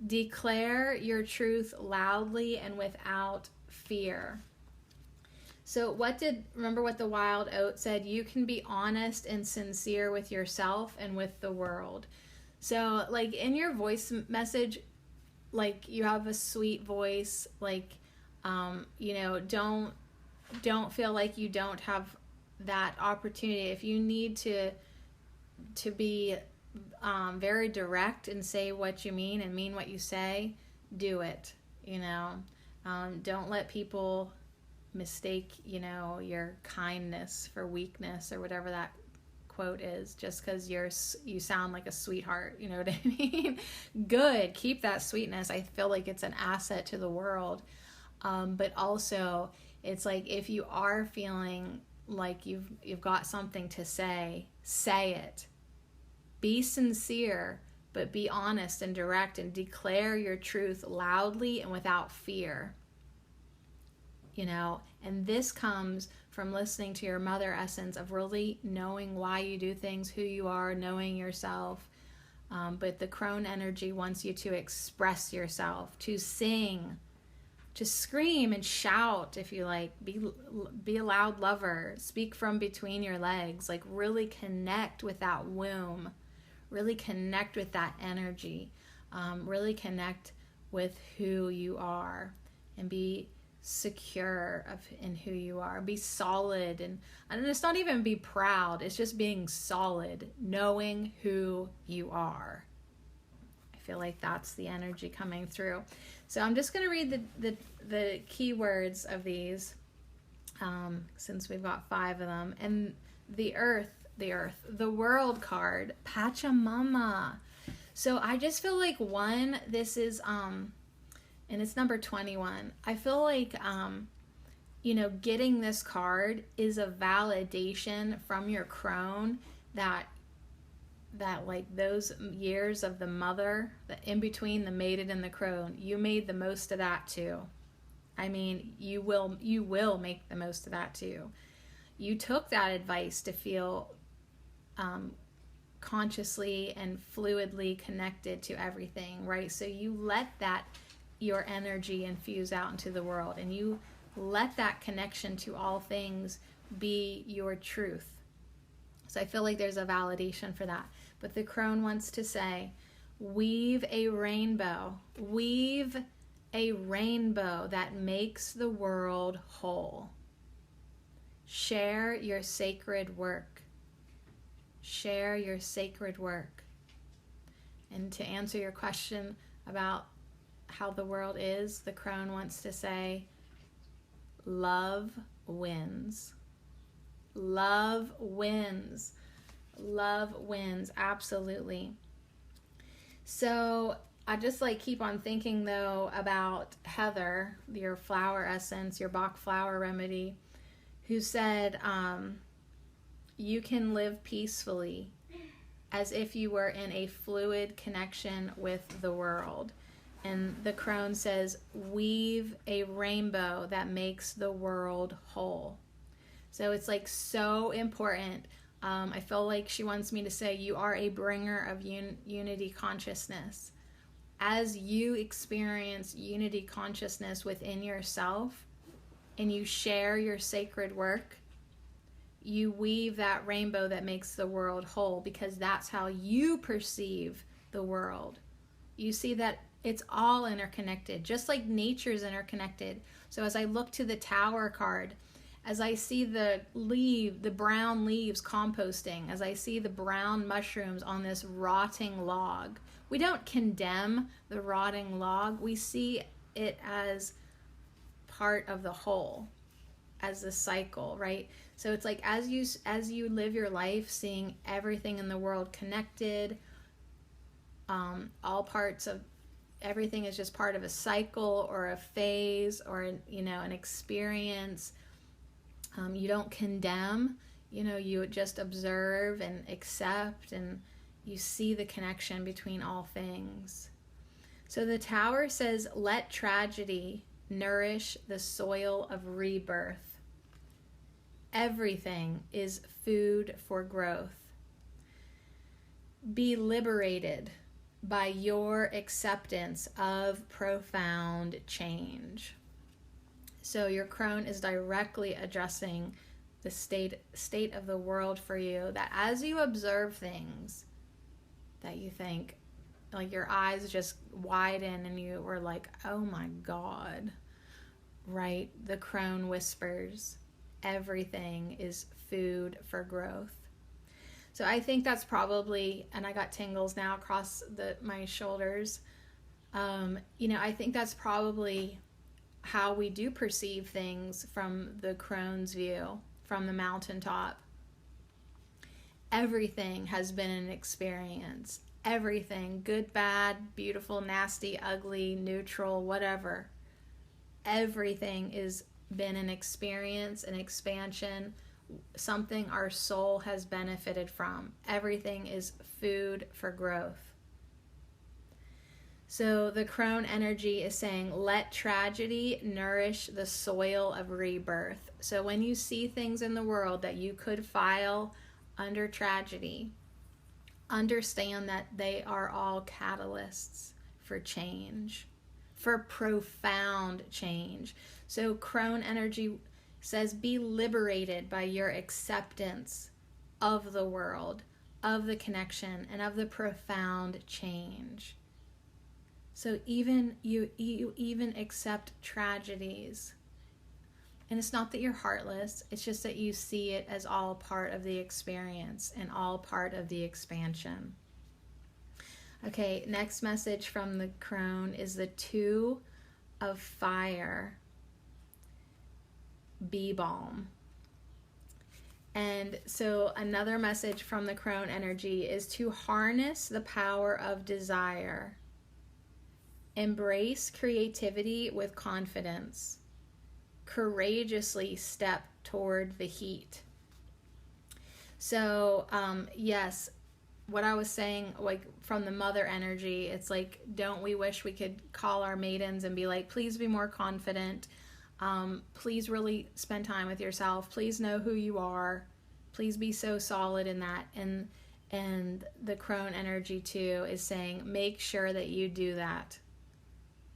Declare your truth loudly and without fear. So remember what the wild oat said? You can be honest and sincere with yourself and with the world. So like in your voice message, like you have a sweet voice, like, don't feel like you don't have that opportunity. If you need to be very direct and say what you mean and mean what you say, do it. Don't let people mistake your kindness for weakness or whatever that quote is, just because you sound like a sweetheart. You know what I mean? Good, keep that sweetness. I feel like it's an asset to the world. But also it's like if you are feeling like you've got something to say it. Be sincere, but be honest and direct, and declare your truth loudly and without fear. And this comes from listening to your mother essence of really knowing why you do things, who you are, knowing yourself. But the crone energy wants you to express yourself, to sing, to scream and shout if you like. Be a loud lover. Speak from between your legs. Like really connect with that womb. Really connect with that energy. Really connect with who you are and be secure in who you are. Be solid, and it's not even be proud. It's just being solid, knowing who you are. I feel like that's the energy coming through. So I'm just going to read the key words of these, since we've got 5 of them. And the earth, the world card, Pachamama. So I just feel like this is and it's number 21. I feel like getting this card is a validation from your crone that like those years of the mother, the in between the maiden and the crone, you made the most of that too. I mean, you will make the most of that too. You took that advice to feel consciously and fluidly connected to everything, right? So you let that, your energy infuse out into the world, and you let that connection to all things be your truth. So I feel like there's a validation for that. But the crone wants to say, weave a rainbow that makes the world whole. Share your sacred work. Share your sacred work. And to answer your question about how the world is, the crone wants to say, love wins. Love wins. Love wins, absolutely. So I just keep on thinking though about Heather, your flower essence, your Bach flower remedy, who said, you can live peacefully as if you were in a fluid connection with the world. And the crone says, weave a rainbow that makes the world whole. So it's so important. I feel like she wants me to say, you are a bringer of unity consciousness. As you experience unity consciousness within yourself and you share your sacred work, you weave that rainbow that makes the world whole, because that's how you perceive the world. You see that it's all interconnected, just like nature's interconnected. So as I look to the Tower card, as I see the brown leaves composting, as I see the brown mushrooms on this rotting log, we don't condemn the rotting log. We see it as part of the whole, as the cycle, right? So it's as you live your life, seeing everything in the world connected, all parts of everything is just part of a cycle or a phase or an experience. You don't condemn, you just observe and accept, and you see the connection between all things. So the Tower says, let tragedy nourish the soil of rebirth. Everything is food for growth. Be liberated by your acceptance of profound change. So your crone is directly addressing the state of the world for you, that as you observe things that you think, your eyes just widen and you were oh my God, right? The crone whispers, everything is food for growth. So I think that's probably, and I got tingles now across my shoulders. I think that's probably how we do perceive things from the crone's view, from the mountaintop. Everything has been an experience. Everything, good, bad, beautiful, nasty, ugly, neutral, whatever. Everything has been an experience, an expansion, something our soul has benefited from. Everything is food for growth. So the crone energy is saying, let tragedy nourish the soil of rebirth. So when you see things in the world that you could file under tragedy, understand that they are all catalysts for change, for profound change. So crone energy says, be liberated by your acceptance of the world, of the connection, and of the profound change. So you even accept tragedies. And it's not that you're heartless, it's just that you see it as all part of the experience and all part of the expansion. Okay, next message from the crone is the Two of Fire bee balm. And so another message from the crone energy is to harness the power of desire. Embrace creativity with confidence. Courageously step toward the heat. So, yes, what I was saying, like from the mother energy, it's like, don't we wish we could call our maidens and be like, please be more confident. Please really spend time with yourself. Please know who you are. Please be so solid in that. And the crone energy too is saying, make sure that you do that.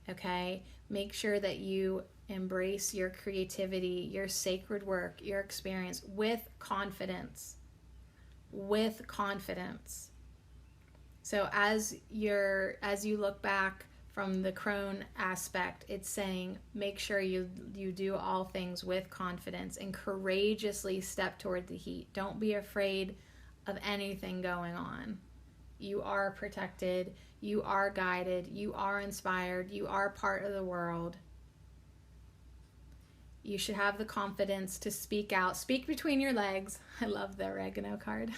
Okay? Make sure that you embrace your creativity, your sacred work, your experience with confidence. With confidence. So as you look back from the crone aspect, it's saying make sure you do all things with confidence and courageously step toward the heat. Don't be afraid of anything going on. You are protected, you are guided, you are inspired, you are part of the world. You should have the confidence to speak out. Speak between your legs. I love the oregano card.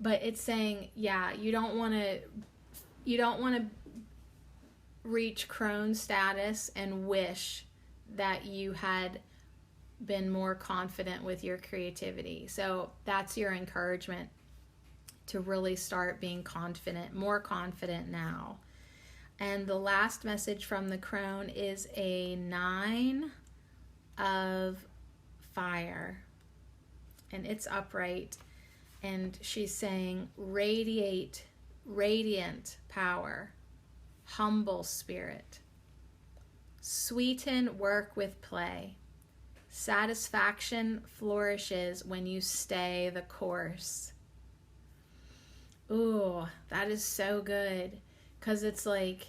But it's saying, yeah, you don't want to reach crone status and wish that you had been more confident with your creativity. So that's your encouragement to really start being confident, more confident now. And the last message from the crone is a 9 of fire. And it's upright. And she's saying, radiant power, humble spirit. Sweeten work with play. Satisfaction flourishes when you stay the course. Ooh, that is so good. Because it's like,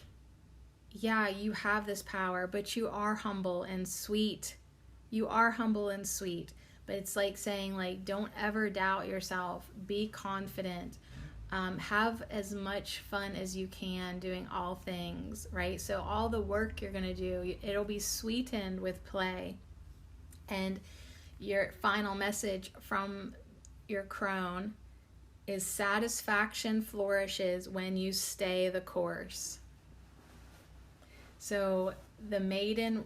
yeah, you have this power, but you are humble and sweet. You are humble and sweet. But it's like saying, like, don't ever doubt yourself. Be confident. Have as much fun as you can doing all things, right? So all the work you're going to do, it'll be sweetened with play. And your final message from your crone is satisfaction flourishes when you stay the course. So the maiden,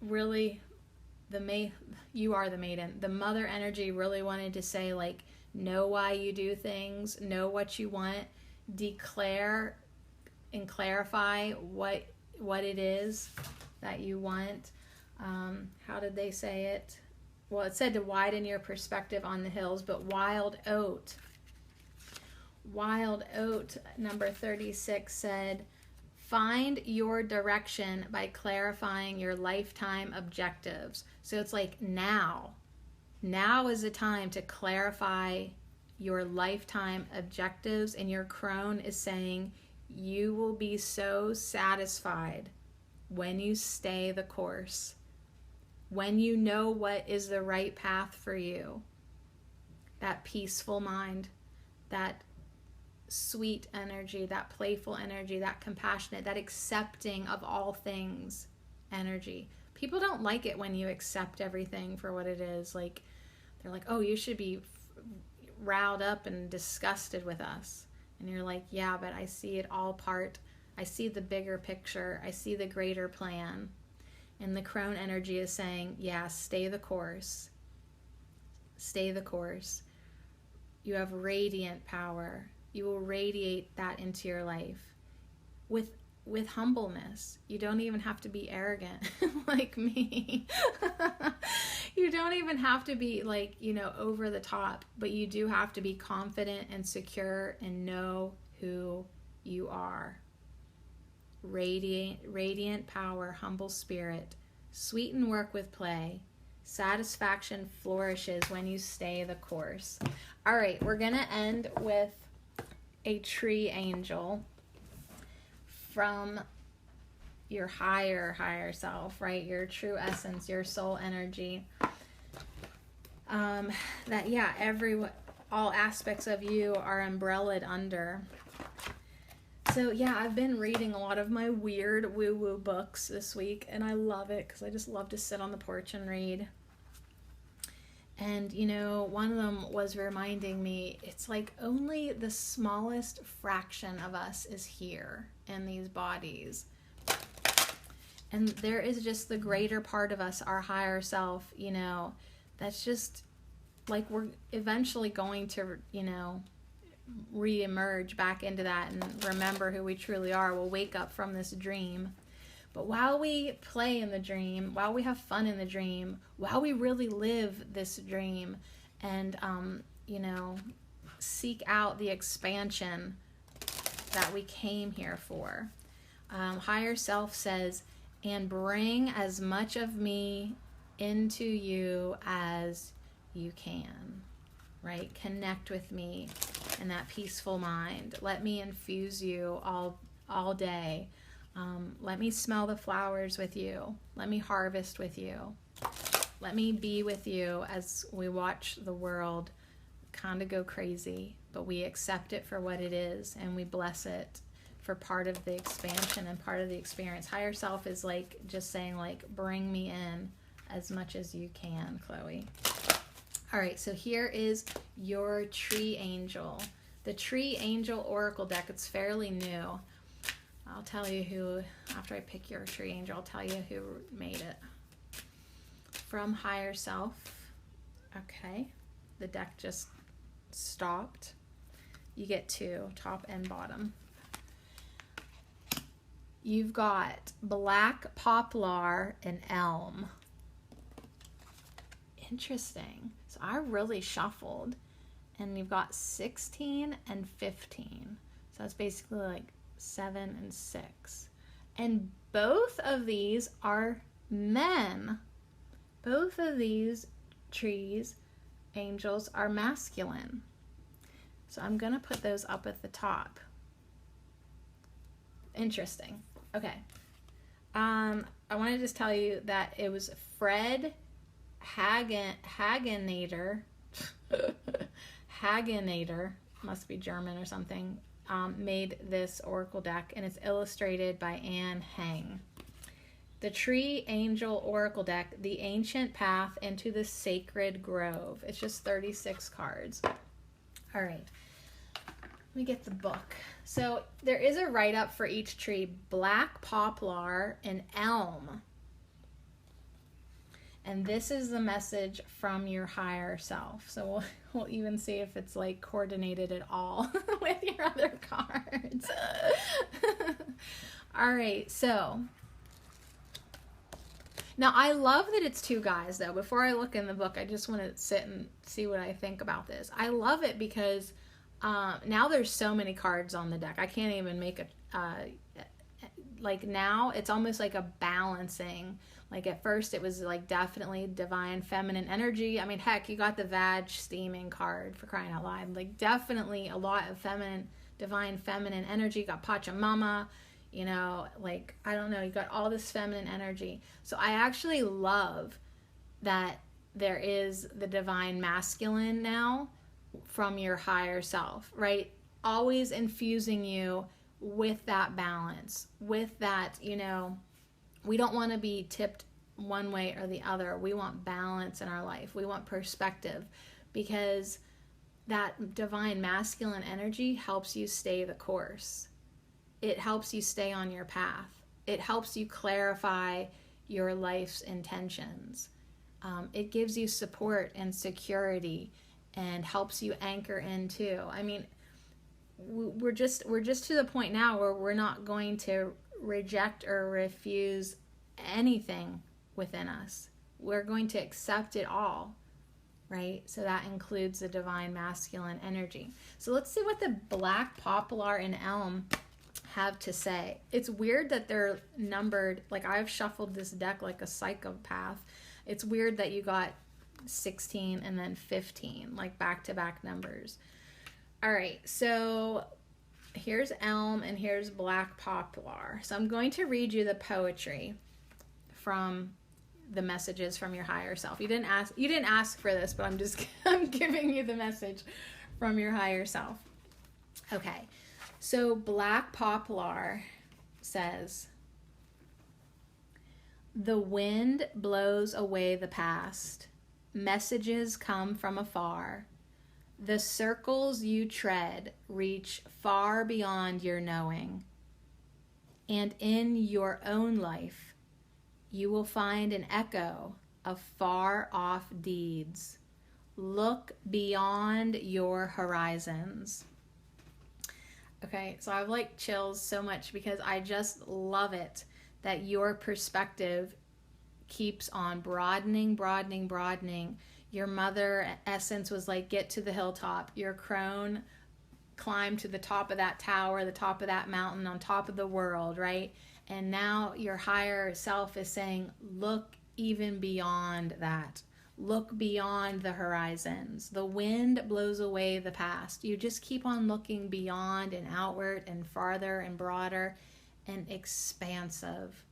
really, you are the maiden. The mother energy really wanted to say, like, know why you do things, know what you want, declare and clarify what it is that you want. How did they say it? Well, it said to widen your perspective on the hills, but wild oat, number 36 said, find your direction by clarifying your lifetime objectives. So it's like now is the time to clarify your lifetime objectives. And your crone is saying you will be so satisfied when you stay the course, when you know what is the right path for you. That peaceful mind, that sweet energy, that playful energy, that compassionate, that accepting of all things energy. People don't like it when you accept everything for what it is. Like, they're like, oh, you should be riled up and disgusted with us. And you're like, yeah, but I see it all I see the bigger picture. I see the greater plan. And the crone energy is saying, yeah, stay the course. Stay the course. You have radiant power. You will radiate that into your life with humbleness. You don't even have to be arrogant like me. You don't even have to be like, over the top, but you do have to be confident and secure and know who you are. Radiant power, humble spirit, sweeten work with play. Satisfaction flourishes when you stay the course. All right, we're going to end with a tree angel from your higher self, right? Your true essence, your soul energy. All aspects of you are umbrellaed under. So yeah, I've been reading a lot of my weird woo-woo books this week, and I love it because I just love to sit on the porch and read. And, one of them was reminding me, it's like only the smallest fraction of us is here in these bodies. And there is just the greater part of us, our higher self, that's just like we're eventually going to, re-emerge back into that and remember who we truly are. We'll wake up from this dream. But while we play in the dream, while we have fun in the dream, while we really live this dream and, seek out the expansion that we came here for, higher self says, and bring as much of me into you as you can, right? Connect with me in that peaceful mind. Let me infuse you all day. Let me smell the flowers with you. Let me harvest with you. Let me be with you as we watch the world kind of go crazy, but we accept it for what it is and we bless it for part of the expansion and part of the experience. Higher self is like just saying, like, bring me in as much as you can, Chloe. All right, so here is your tree angel. The tree angel oracle deck, it's fairly new. I'll tell you who, after I pick your tree angel, I'll tell you who made it. From higher self. Okay, the deck just stopped. You get two, top and bottom. You've got black poplar and elm. Interesting. So I really shuffled. And you've got 16 and 15. So that's basically like 7 and 6. And both of these are men. Both of these trees, angels, are masculine. So I'm going to put those up at the top. Interesting. Okay. I want to just tell you that it was Fred Hagenator. Hagenator, must be German or something, made this oracle deck, and it's illustrated by Anne Heng. The Tree Angel Oracle Deck, The Ancient Path into the Sacred Grove. It's just 36 cards. All right. Let me get the book. So there is a write-up for each tree, black poplar and elm. And this is the message from your higher self. So we'll even see if it's like coordinated at all with your other cards. All right, so now I love that it's two guys though. Before I look in the book, I just want to sit and see what I think about this. I love it because now there's so many cards on the deck. I can't even make like now it's almost like a balancing. Like at first it was like definitely divine feminine energy. I mean, heck, you got the Vag steaming card, for crying out loud. Like definitely a lot of divine feminine energy. You got Pachamama, like, I don't know, you got all this feminine energy. So I actually love that there is the divine masculine now from your higher self, right? Always infusing you with that balance, with that, we don't want to be tipped one way or the other. We want balance in our life. We want perspective, because that divine masculine energy helps you stay the course. It helps you stay on your path. It helps you clarify your life's intentions. It gives you support and security and helps you anchor in too. I mean, we're just to the point now where we're not going to reject or refuse anything within us. We're going to accept it all, right? So that includes the divine masculine energy. So let's see what the black poplar and elm have to say. It's weird that they're numbered. Like, I've shuffled this deck like a psychopath. It's weird that you got 16 and then 15, like back-to-back numbers. All right, so here's elm and here's black poplar. So I'm going to read you the poetry from the messages from your higher self. You didn't ask for this, but I'm giving you the message from your higher self. Okay. So black poplar says, "The wind blows away the past, messages come from afar. The circles you tread reach far beyond your knowing. And in your own life, you will find an echo of far-off deeds. Look beyond your horizons. Okay, so I've like chills so much because I just love it that your perspective keeps on broadening. Your mother essence was like, get to the hilltop. Your crone climbed to the top of that tower, the top of that mountain, on top of the world, right? And now your higher self is saying, look even beyond that. Look beyond the horizons. The wind blows away the past. You just keep on looking beyond and outward and farther and broader and expansive.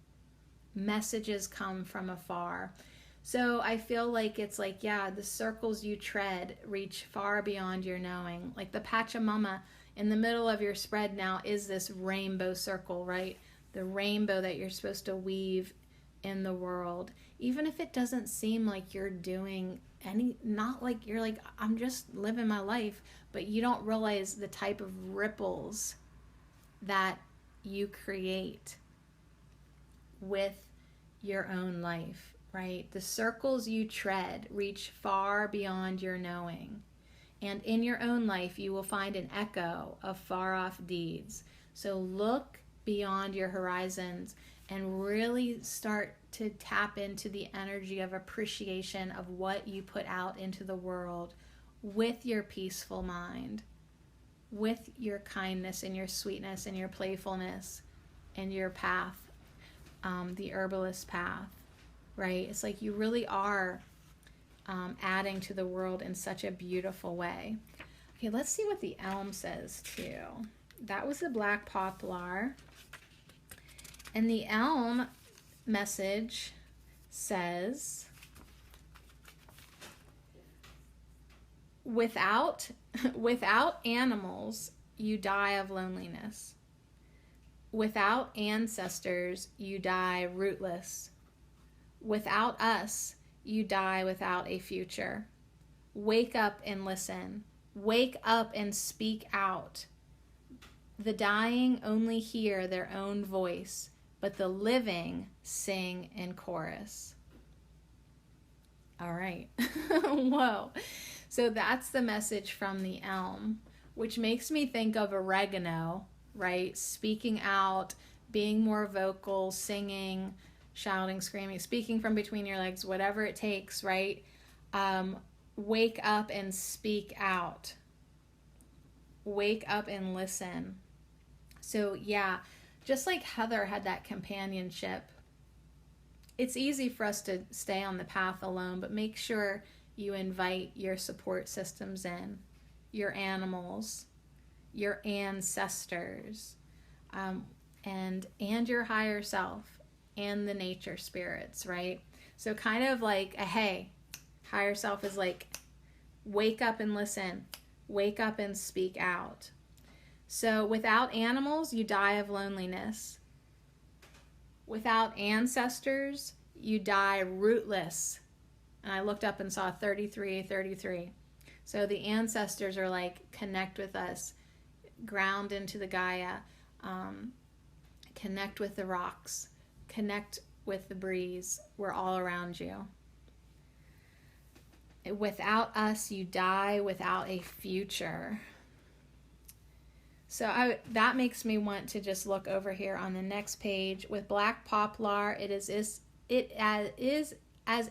Messages come from afar. So I feel like it's like, yeah, the circles you tread reach far beyond your knowing. Like the Pachamama in the middle of your spread now is this rainbow circle, right? The rainbow that you're supposed to weave in the world. Even if it doesn't seem like you're doing not like you're like, I'm just living my life, but you don't realize the type of ripples that you create with your own life, right? The circles you tread reach far beyond your knowing. And in your own life, you will find an echo of far-off deeds. So look beyond your horizons and really start to tap into the energy of appreciation of what you put out into the world with your peaceful mind, with your kindness and your sweetness and your playfulness and your path, the herbalist path, right? It's like you really are adding to the world in such a beautiful way. Okay, let's see what the elm says too. That was the black poplar. And the elm message says, without animals, you die of loneliness. Without ancestors, you die rootless. Without us, you die without a future. Wake up and listen. Wake up and speak out. The dying only hear their own voice, but the living sing in chorus. All right. Whoa. So that's the message from the elm, which makes me think of oregano, right? Speaking out, being more vocal, singing, shouting, screaming, speaking from between your legs, whatever it takes, right? Wake up and speak out. Wake up and listen. So yeah, just like Heather had that companionship, it's easy for us to stay on the path alone, but make sure you invite your support systems in, your animals, your ancestors, and your higher self, and the nature spirits, right? So kind of like a hey, higher self is like, wake up and listen, wake up and speak out. So without animals, you die of loneliness. Without ancestors, you die rootless. And I looked up and saw 33. So the ancestors are like, connect with us, ground into the Gaia, connect with the rocks, connect with the breeze. We're all around you. Without us, you die without a future. So that makes me want to just look over here on the next page. With black poplar, it is as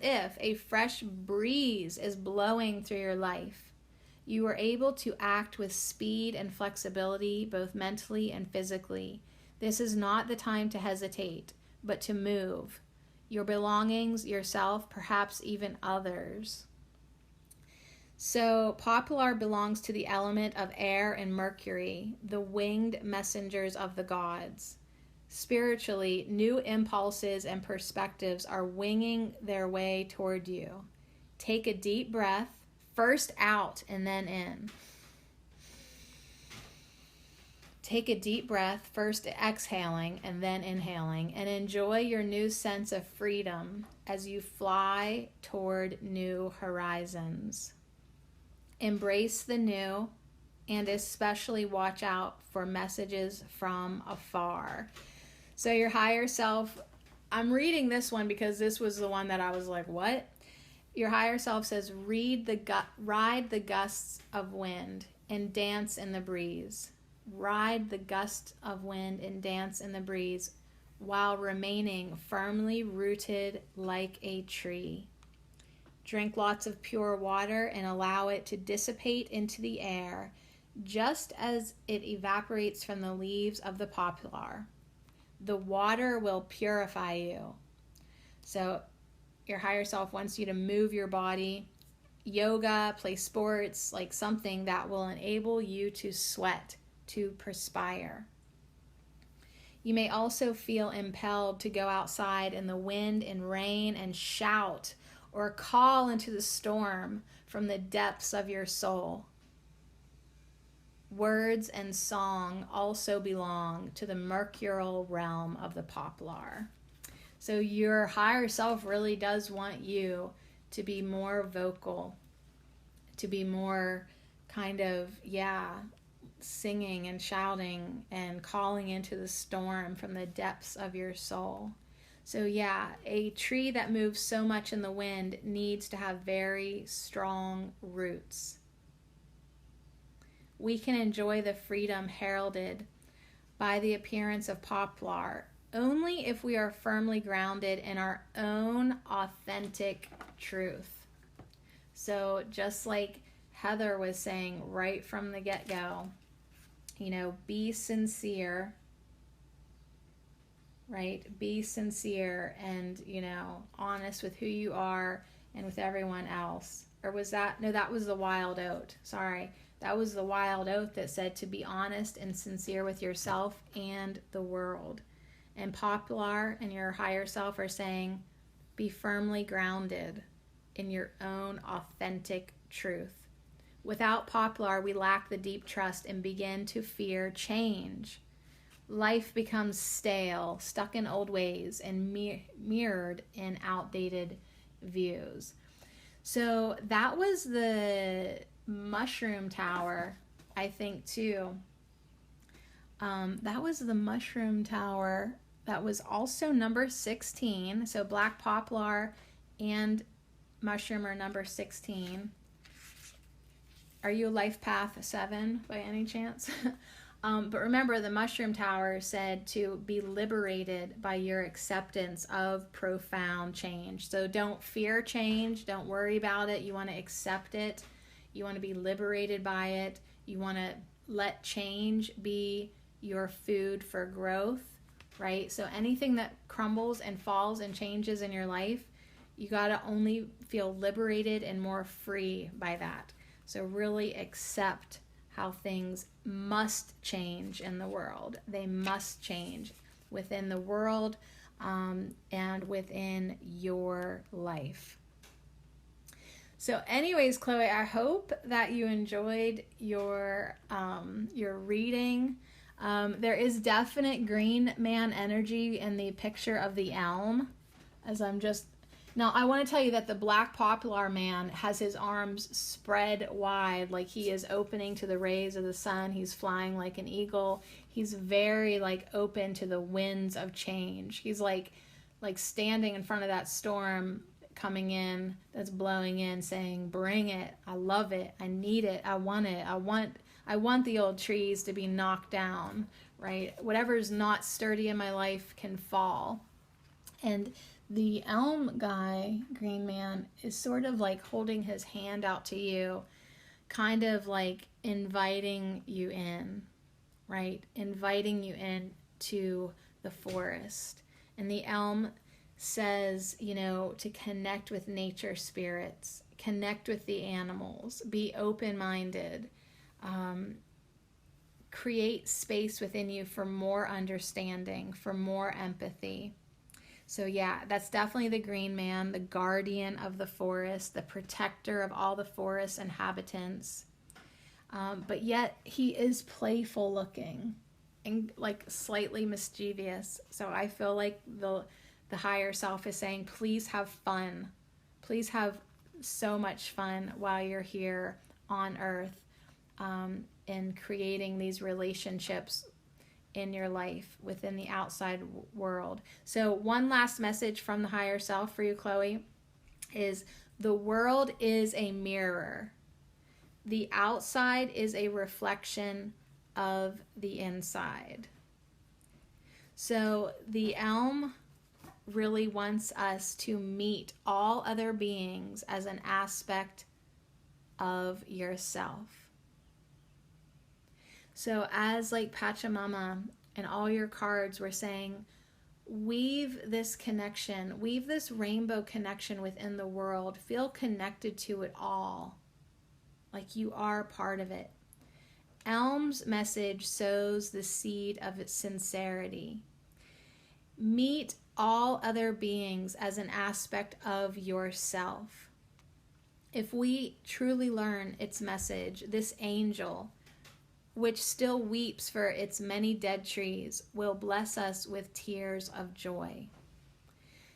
if a fresh breeze is blowing through your life. You are able to act with speed and flexibility, both mentally and physically. This is not the time to hesitate, but to move. Your belongings, yourself, perhaps even others. So poplar belongs to the element of air and Mercury, the winged messengers of the gods. Spiritually, new impulses and perspectives are winging their way toward you. Take a deep breath, first out and then in. Take a deep breath, first exhaling and then inhaling, and enjoy your new sense of freedom as you fly toward new horizons. Embrace the new, and especially watch out for messages from afar. So your higher self, I'm reading this one because this was the one that I was like, what? Your higher self says, ride the gusts of wind and dance in the breeze. Ride the gust of wind and dance in the breeze while remaining firmly rooted like a tree. Drink lots of pure water and allow it to dissipate into the air, just as it evaporates from the leaves of the poplar. The water will purify you. So your higher self wants you to move your body, yoga, play sports, like something that will enable you to sweat, to perspire. You may also feel impelled to go outside in the wind and rain and shout or call into the storm from the depths of your soul. Words and song also belong to the mercurial realm of the poplar. So your higher self really does want you to be more vocal, to be more kind of, singing and shouting and calling into the storm from the depths of your soul. So a tree that moves so much in the wind needs to have very strong roots. We can enjoy the freedom heralded by the appearance of poplar only if we are firmly grounded in our own authentic truth. So just like Heather was saying right from the get-go, be sincere, right? Be sincere and, honest with who you are and with everyone else. Or was that? No, that was the wild oat. Sorry. That was the wild oat that said to be honest and sincere with yourself and the world. And poplar and your higher self are saying, be firmly grounded in your own authentic truth. Without poplar, we lack the deep trust and begin to fear change. Life becomes stale, stuck in old ways, and mirrored in outdated views. So that was the mushroom tower, I think, too. That was the mushroom tower. That was also number 16. So black poplar and mushroom are number 16. Are you a life path 7 by any chance? But remember, the mushroom tower said to be liberated by your acceptance of profound change. So don't fear change. Don't worry about it. You want to accept it. You want to be liberated by it. You want to let change be your food for growth, right? So anything that crumbles and falls and changes in your life, you got to only feel liberated and more free by that. So really accept how things must change in the world. They must change within the world and within your life. So anyways, Chloe, I hope that you enjoyed your reading. There is definite green man energy in the picture of the elm. Now, I want to tell you that the black poplar man has his arms spread wide, like he is opening to the rays of the sun. He's flying like an eagle. He's very open to the winds of change. He's like standing in front of that storm coming in, that's blowing in, saying, bring it. I love it. I need it. I want it. I want the old trees to be knocked down, right? Whatever's not sturdy in my life can fall. And the elm guy, green man, is sort of like holding his hand out to you, kind of like inviting you in, right? Inviting you in to the forest. And the elm says, to connect with nature spirits, connect with the animals, be open-minded, create space within you for more understanding, for more empathy. So that's definitely the green man, the guardian of the forest, the protector of all the forest inhabitants. But yet he is playful looking. and like slightly mischievous. So I feel like the higher self is saying, please have fun. Please have so much fun while you're here on earth, in creating these relationships in your life within the outside world. So one last message from the higher self for you, Chloe, is the world is a mirror. The outside is a reflection of the inside. So the elm really wants us to meet all other beings as an aspect of yourself. So as like Pachamama and all your cards were saying, weave this connection, weave this rainbow connection within the world. Feel connected to it all, like you are part of it. Elm's message sows the seed of its sincerity. Meet all other beings as an aspect of yourself. If we truly learn its message, this angel, which still weeps for its many dead trees, will bless us with tears of joy.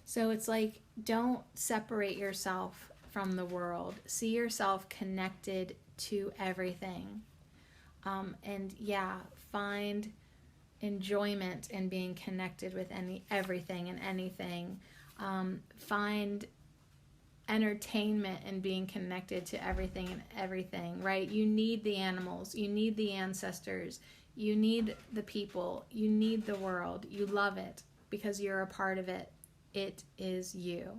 So it's like, don't separate yourself from the world. See yourself connected to everything. And yeah, find enjoyment in being connected with everything and anything. Find entertainment in being connected to everything, right? You need the animals, you need the ancestors, you need the people, you need the world. You love it because you're a part of it. It is you.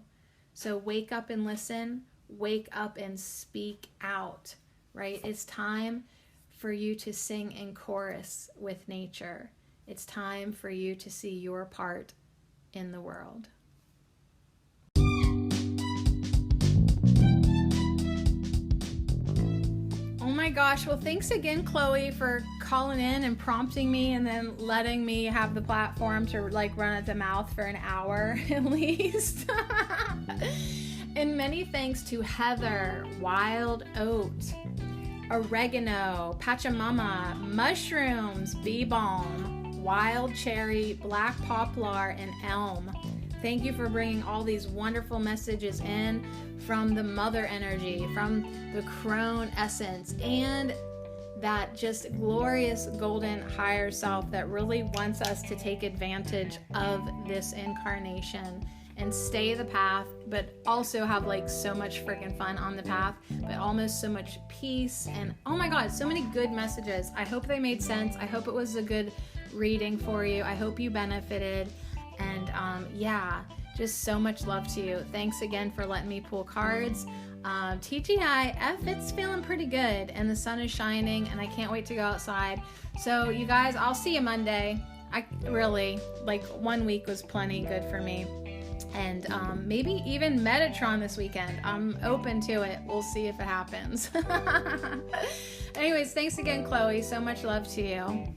So wake up and listen, wake up and speak out, right? It's time for you to sing in chorus with nature. It's time for you to see your part in the world. Oh my gosh, well thanks again, Chloe, for calling in and prompting me and then letting me have the platform to like run at the mouth for an hour at least. And many thanks to Heather, Wild Oat, Oregano, Pachamama, Mushrooms, Bee Balm, Wild Cherry, Black Poplar, and Elm. Thank you for bringing all these wonderful messages in from the mother energy, from the crone essence, and that just glorious golden higher self that really wants us to take advantage of this incarnation and stay the path, but also have like so much freaking fun on the path, but almost so much peace. And oh my God, so many good messages. I hope they made sense. I hope it was a good reading for you. I hope you benefited. And yeah, just so much love to you. Thanks again for letting me pull cards. TGIF, it's feeling pretty good and the sun is shining and I can't wait to go outside. So you guys, I'll see you Monday. I really, like 1 week was plenty good for me. And maybe even Metatron this weekend. I'm open to it. We'll see if it happens. Anyways, thanks again, Chloe. So much love to you.